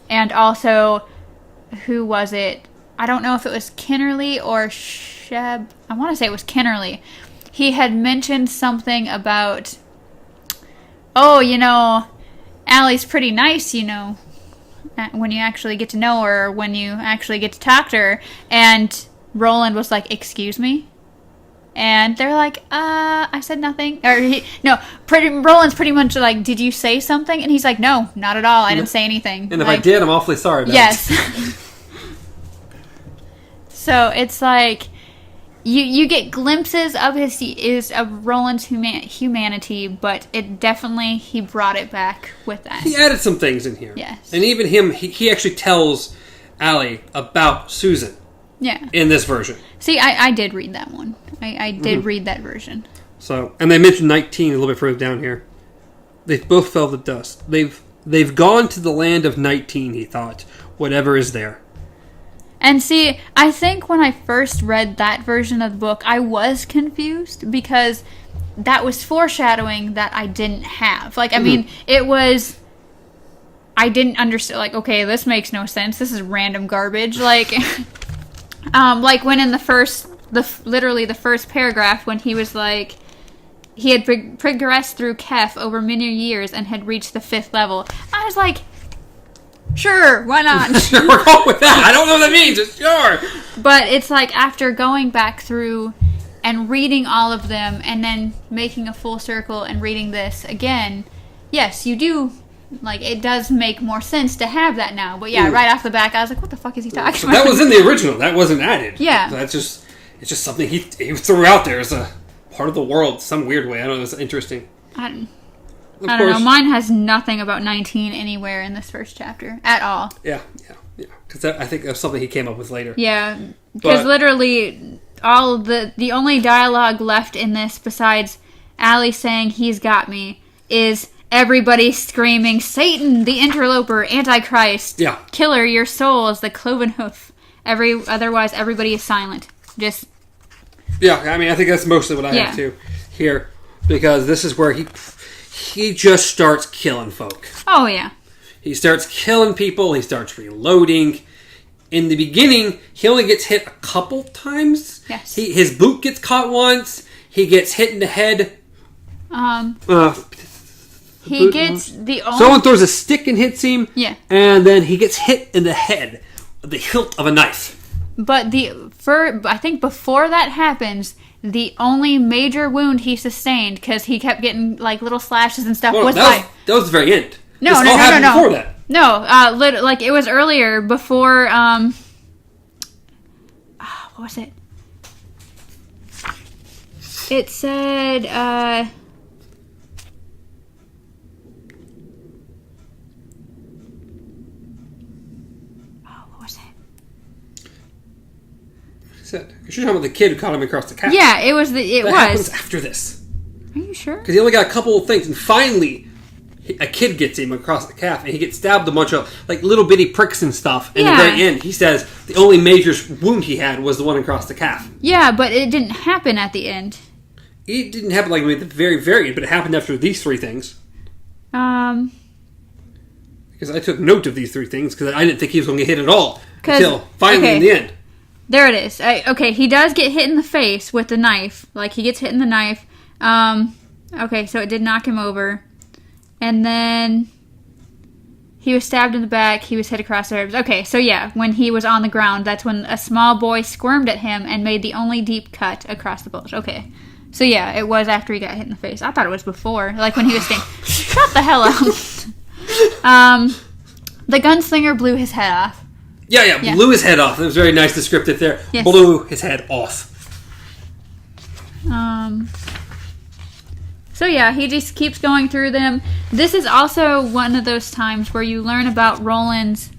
and also, who was it? I don't know if it was Kennerly or Sheb. I want to say it was Kennerly. He had mentioned something about, Allie's pretty nice, when you actually get to know her, when you actually get to talk to her. And Roland was like, excuse me? And they're like, I said nothing. Roland's pretty much like, did you say something? And he's like, no, not at all. I didn't say anything. And if I did, I'm awfully sorry about it. Yes. So it's like, you get glimpses of Roland's humanity, but it definitely, he brought it back with that. He added some things in here. Yes. And even him, he actually tells Allie about Susan. Yeah. In this version. See, I did read that one. I did read that version. So, and they mentioned 19 a little bit further down here. They both fell to dust. They've gone to the land of 19, he thought. Whatever is there. And see, I think when I first read that version of the book, I was confused because that was foreshadowing that I didn't have. Like, I mean, it was... I didn't understand, like, okay, this makes no sense. This is random garbage. Like... like when in the first paragraph, when he was like, he had progressed through Kef over many years and had reached the 5th level. I was like, sure, why not? Sure, we're going with that. I don't know what that means. It's sure. But it's like, after going back through and reading all of them and then making a full circle and reading this again, yes, you do. Like, it does make more sense to have that now. But yeah, right off the bat, I was like, what the fuck is he talking about? That was in the original. That wasn't added. Yeah. It's just something he threw out there as a part of the world, some weird way. I don't know, it's interesting. I don't know. Mine has nothing about 19 anywhere in this first chapter at all. Yeah. Because I think that's something he came up with later. Yeah, because literally all the only dialogue left in this besides Allie saying he's got me is everybody's screaming, Satan, the interloper, Antichrist, Yeah. killer, your soul is the cloven hoof. Otherwise, everybody is silent. Just... Yeah, I mean, I think that's mostly what I have to here. Because this is where he just starts killing folk. Oh, yeah. He starts killing people. He starts reloading. In the beginning, he only gets hit a couple times. Yes. His boot gets caught once. He gets hit in the head. He gets the only... Someone throws a stick and hits him. Yeah. And then he gets hit in the head with the hilt of a knife. But I think before that happens, the only major wound he sustained, because he kept getting like little slashes and stuff, That was the very end. No, this all happened before that. No, like it was earlier before. What was it? It said. What was it? You're talking about the kid who caught him across the cap. Yeah, it was. That happens after this. Are you sure? Because he only got a couple of things, and finally, a kid gets him across the calf, and he gets stabbed a bunch of like little bitty pricks and stuff. And at the very end, he says the only major wound he had was the one across the calf. Yeah, but it didn't happen at the end. It didn't happen like at the very, very end, but it happened after these three things. Because I took note of these three things, because I didn't think he was going to get hit at all until finally in the end. There it is. He does get hit in the face with the knife. Like, he gets hit in the knife. Okay, so it did knock him over. And then he was stabbed in the back. He was hit across the ribs. Okay, so yeah, when he was on the ground, that's when a small boy squirmed at him and made the only deep cut across the bulge. Okay. So yeah, it was after he got hit in the face. I thought it was before. Like when he was saying, shut the hell up. The gunslinger blew his head off. Yeah, blew his head off. It was very nice descriptive there. Yes. Blew his head off. So yeah, he just keeps going through them. This is also one of those times where you learn about Roland's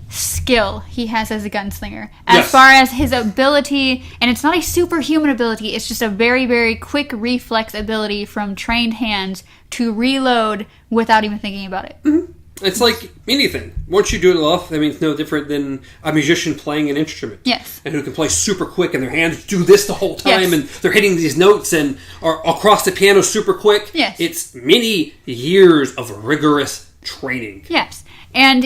skill he has as a gunslinger. As far as his ability, and it's not a superhuman ability, it's just a very, very quick reflex ability from trained hands to reload without even thinking about it. Mm-hmm. It's like anything. Once you do it enough, I mean, it's no different than a musician playing an instrument. Yes. And who can play super quick, and their hands do this the whole time, and they're hitting these notes and are across the piano super quick. Yes. It's many years of rigorous training. Yes. And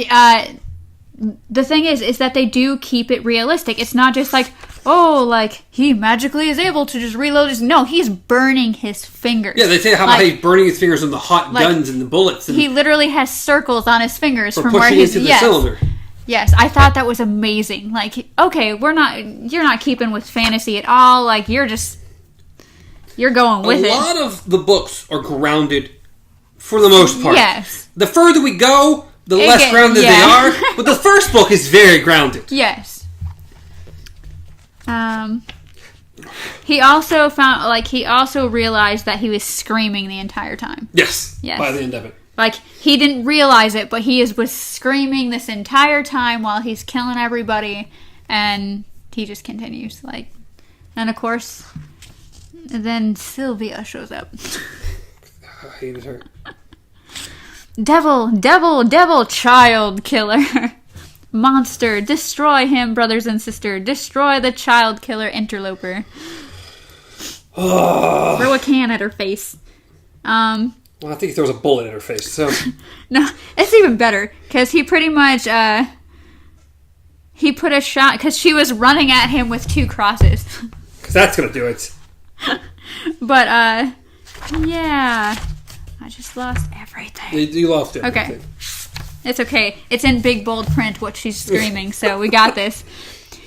the thing is that they do keep it realistic. It's not just like, oh, like, he magically is able to just reload his... No, he's burning his fingers. Yeah, they say how he's burning his fingers on the hot guns and the bullets. And he literally has circles on his fingers from where he's... into the cylinder. Yes, I thought that was amazing. Like, okay, you're not keeping with fantasy at all. Like, you're going with it. A lot of the books are grounded for the most part. Yes. The further we go, the less grounded they are. But the first book is very grounded. Yes. He also realized that he was screaming the entire time. Yes. By the end of it. Like, he didn't realize it, but he was screaming this entire time while he's killing everybody, and he just continues. Like, and of course, then Sylvia shows up. I hated her. Devil, child killer. Monster, destroy him, brothers and sisters. Destroy the child killer interloper. Throw a can at her face. Well, I think he throws a bullet at her face, so... No, it's even better, because he pretty much, he put a shot, because she was running at him with 2 crosses. Because that's going to do it. But, yeah... I just lost everything. You lost everything. Okay. It's okay. It's in big, bold print what she's screaming, so we got this.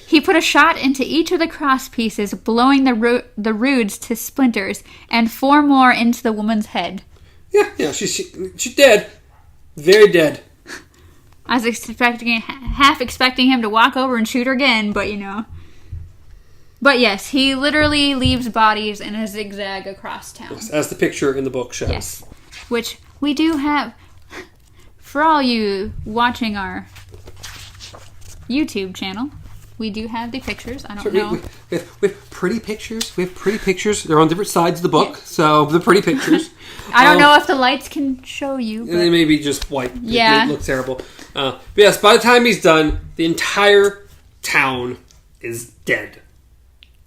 He put a shot into each of the cross pieces, blowing the roods to splinters, and 4 more into the woman's head. Yeah, she's dead. Very dead. I was half expecting him to walk over and shoot her again, but But yes, he literally leaves bodies in a zigzag across town. Yes, as the picture in the book shows. Yes. Which we do have, for all you watching our YouTube channel, We do have the pictures. I don't Sure, know. we have pretty pictures. We have pretty pictures. They're on different sides of the book, so they're pretty pictures. I don't know if the lights can show you. But... They may be just white. Yeah. It looks terrible. But yes, by the time he's done, the entire town is dead.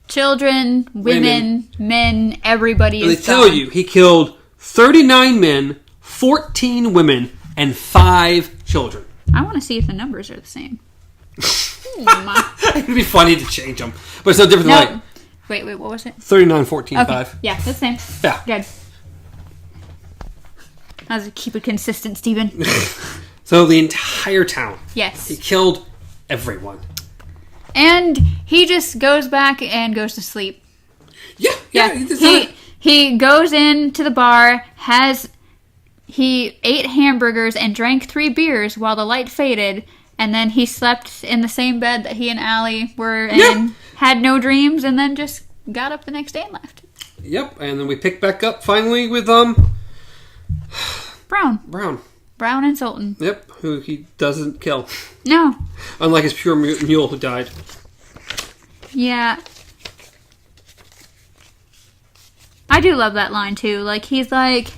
Children, women, men, everybody is They tell gone. you he killed 39 men, 14 women, and 5 children. I want to see if the numbers are the same. It'd be funny to change them. But it's no different than like... Wait, what was it? 39, 14, Okay. 5. Yeah, that's the same. Yeah. Good. How's it keep it consistent, Stephen? So the entire town. Yes. He killed everyone. And he just goes back and goes to sleep. Yeah. He goes into the bar, he ate hamburgers and drank 3 beers while the light faded, and then he slept in the same bed that he and Allie were in, had no dreams, and then just got up the next day and left. Yep, and then we pick back up finally with Brown. Brown and Sultan. Yep, who he doesn't kill. No. Unlike his pure mule who died. Yeah. I do love that line too. Like, he's like,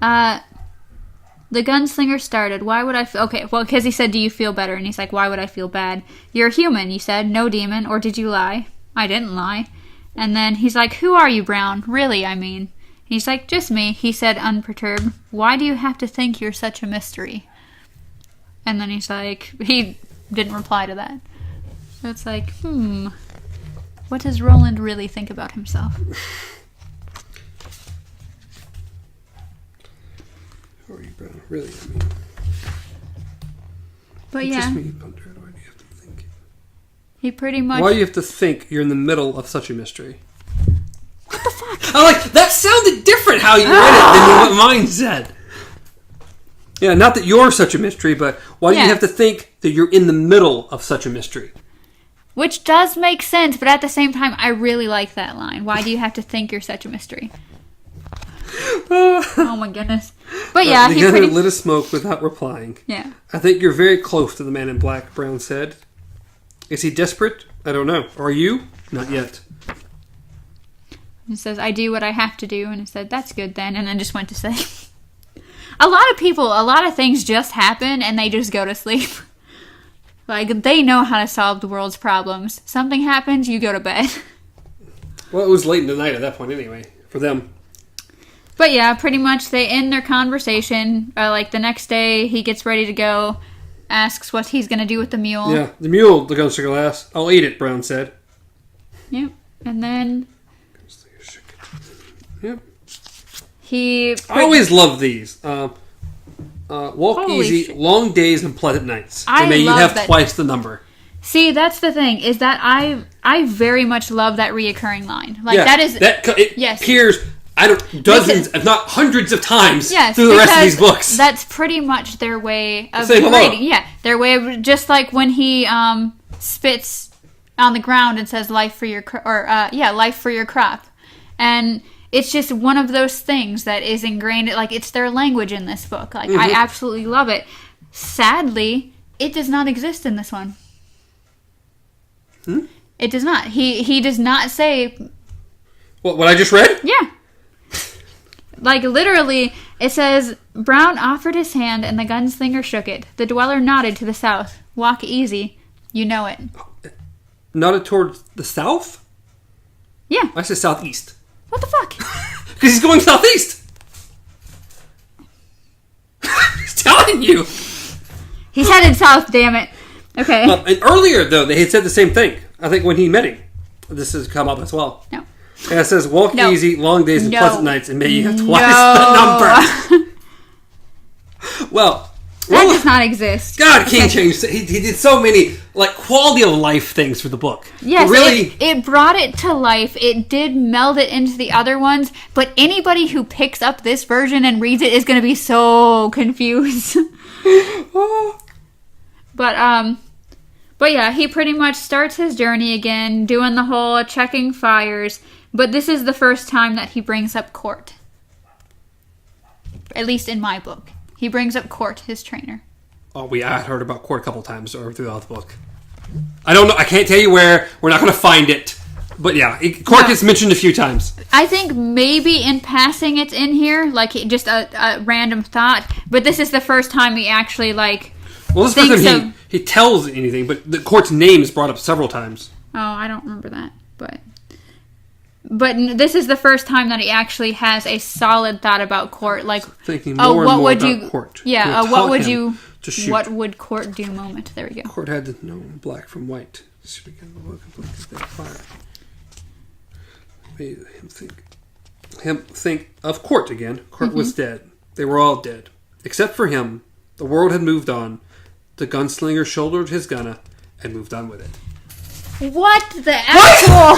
the gunslinger started. Why would I feel... Okay, well, because he said, do you feel better? And he's like, why would I feel bad? You're human, you said. No demon. Or did you lie? I didn't lie. And then he's like, who are you, Brown? Really, I mean. He's like, just me. He said, unperturbed. Why do you have to think you're such a mystery? And then he's like, he didn't reply to that. So it's like, what does Roland really think about himself? Who are you, Brown? Really, I mean. But yeah. Just me, Hunter. Why do you have to think? He pretty much... Why do you have to think you're in the middle of such a mystery? What the fuck? I'm like, that sounded different how you read it than what mine said. Yeah, not that you're such a mystery, but why do you have to think that you're in the middle of such a mystery? Which does make sense, but at the same time, I really like that line. Why do you have to think you're such a mystery? Oh my goodness. But yeah, he lit a smoke without replying. Yeah. I think you're very close to the man in black, Brown said. Is he desperate? I don't know. Are you? Not yet. He says, I do what I have to do. And he said, that's good then. And then just went to sleep. A lot of things just happen and they just go to sleep. Like, they know how to solve the world's problems. Something happens, you go to bed. Well, it was late in the night at that point anyway, for them. But yeah, pretty much they end their conversation. Like, the next day, he gets ready to go, asks what he's going to do with the mule. Yeah, the mule, the gunslinger asked. I'll eat it, Brown said. Yep. And then... Yep. I always love these. Walk Holy easy, shit. long days and pleasant nights. I And may you love have that. twice the number. See, that's the thing, is that I very much love that reoccurring line. Like, It yes. appears, dozens, if not hundreds of times through the rest of these books. That's pretty much their way of Say hello. writing. Yeah, their way of, just like when he spits on the ground and says life for your life for your crop. And it's just one of those things that is ingrained, like, it's their language in this book. Like, I absolutely love it. Sadly, it does not exist in this one. It does not. He does not say... What I just read? Yeah. Like, literally, it says, Brown offered his hand and the gunslinger shook it. The dweller nodded to the south. Walk easy. You know it. Nodded towards the south? Yeah. I said southeast. What the fuck? Because he's going southeast. He's telling you. He's headed south, damn it. Okay. And earlier, though, they had said the same thing. I think when he met him. This has come up as well. No. And it says, walk No. easy, long days and No. pleasant nights, and may you have twice the number. Well, that does not exist. God, King changed. He did so many, like, quality of life things for the book. Yes, really. it brought it to life. It did meld it into the other ones, but anybody who picks up this version and reads it is going to be so confused. But yeah, he pretty much starts his journey again, doing the whole checking fires, but this is the first time that he brings up Court. At least in my book. He brings up Court, his trainer. Oh, I had heard about Court a couple times throughout the book. I don't know. I can't tell you where. We're not going to find it. But yeah, Court gets mentioned a few times. I think maybe in passing it's in here, like just a random thought. But this is the first time he actually like. Well, this is the first time he tells anything, but the Court's name is brought up several times. Oh, I don't remember that, but this is the first time that he actually has a solid thought about Court, like thinking more and more about Court. Yeah, what would Court do? Moment. There we go. Court had to know black from white. Speaking of the book, fire. Made him think of Court again. Court was dead. They were all dead, except for him. The world had moved on. The gunslinger shouldered his gunna and moved on with it. What the actual?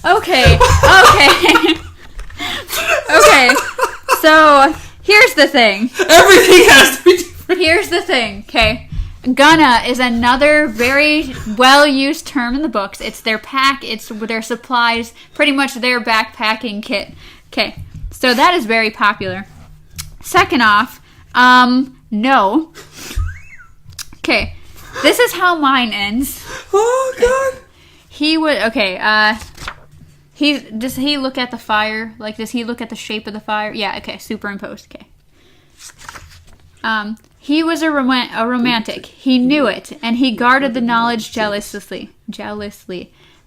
Okay. So here's the thing. Everything has to be different. Here's the thing. Okay, gunna is another very well-used term in the books. It's their pack. It's their supplies. Pretty much their backpacking kit. Okay, so that is very popular. Second off, no. Okay, this is how mine ends. Oh, God. He would, does he look at the fire? Like, does he look at the shape of the fire? Yeah, okay, superimposed, okay. He was a romantic. He knew it, and he guarded the knowledge jealously.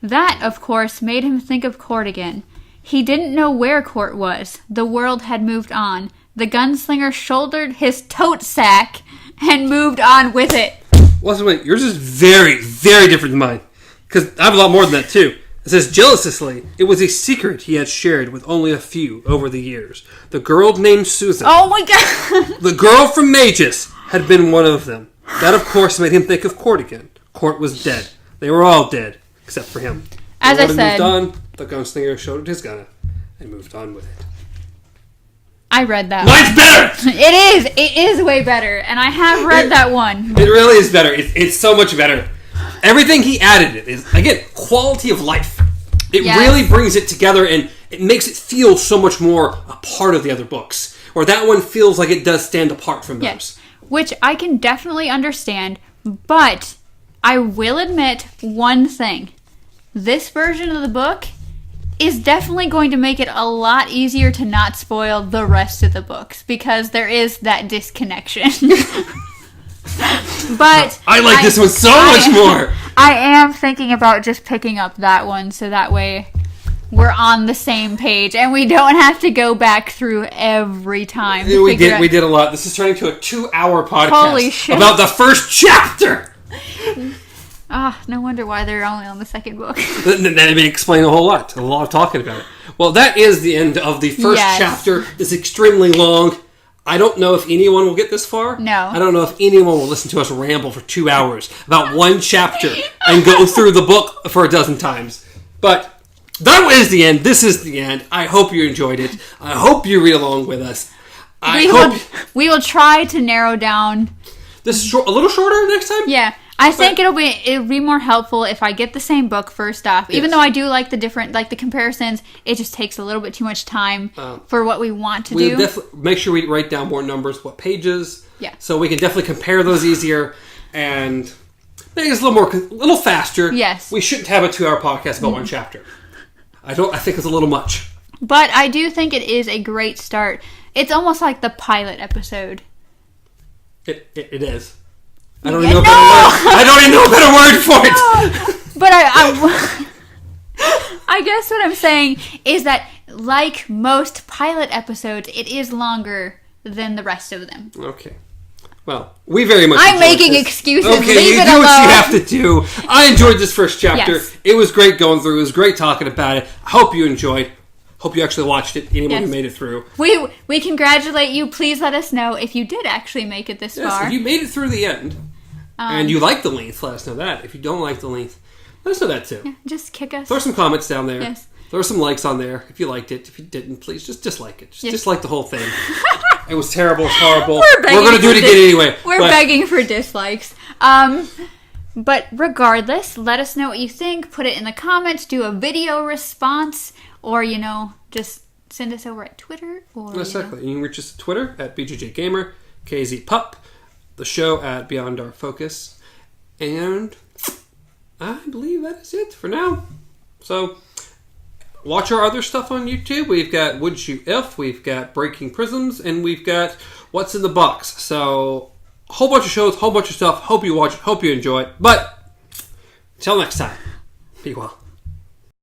That, of course, made him think of Court again. He didn't know where Court was. The world had moved on. The gunslinger shouldered his tote sack and moved on with it. Well, wait, yours is very, very different than mine. Because I have a lot more than that, too. It says, jealously, it was a secret he had shared with only a few over the years. The girl named Susan. Oh, my God. The girl from Magus had been one of them. That, of course, made him think of Court again. Court was dead. They were all dead, except for him. As I said, moved on, the gunslinger shouldered his gun and moved on with it. I read that Mine's better! It is way better, and I have read that one. It really is better. It's so much better. Everything he added is, again, quality of life. It really brings it together, and it makes it feel so much more a part of the other books. Or that one feels like it does stand apart from those. Yes, which I can definitely understand, but I will admit one thing. This version of the book is definitely going to make it a lot easier to not spoil the rest of the books, because there is that disconnection. But I like this one so much more. I am thinking about just picking up that one, so that way we're on the same page and we don't have to go back through every time. We did a lot. This is turning to a 2-hour podcast. Holy shit. About the first chapter. No wonder why they're only on the second book. That may explain a lot of talking about it. Well, that is the end of the first chapter. It's extremely long. I don't know if anyone will get this far. No. I don't know if anyone will listen to us ramble for 2 hours about one chapter and go through the book for a dozen times. But that is the end. This is the end. I hope you enjoyed it. I hope you read along with us. We will try to narrow down. This is a little shorter next time? Yeah. I think it'll be more helpful if I get the same book first off. Even though I do like the the comparisons, it just takes a little bit too much time for what we want to do. We'll definitely make sure we write down more numbers, what pages. Yeah. So we can definitely compare those easier and make it a little faster. Yes. We shouldn't have a 2-hour podcast about one chapter. I think it's a little much. But I do think it is a great start. It's almost like the pilot episode. It is. I don't even know a better word for it. But I guess what I'm saying is that, like most pilot episodes, it is longer than the rest of them. Okay. Well, we very much. I'm making excuses. Okay, Leave it do alone. what you have to do. I enjoyed this first chapter. Yes. It was great going through. It was great talking about it. I hope you enjoyed. Hope you actually watched it. Anyone who made it through. We congratulate you. Please let us know if you did actually make it this far. If you made it through the end. And you like the length, let us know that. If you don't like the length, let us know that too. Yeah, just kick us. Throw some comments down there. Yes. Throw some likes on there if you liked it. If you didn't, please just dislike it. Just dislike the whole thing. It was terrible. It's horrible. We're going to do it again anyway. We're begging for dislikes. But regardless, let us know what you think. Put it in the comments. Do a video response. Or, just send us over at Twitter. Exactly. You can reach us at Twitter at BJJGamer, KZPup. The show at Beyond Our Focus. And I believe that is it for now. So, watch our other stuff on YouTube. We've got Would You If, we've got Breaking Prisms, and we've got What's in the Box. So, a whole bunch of shows, whole bunch of stuff. Hope you watch it, hope you enjoy it. But, until next time, be well.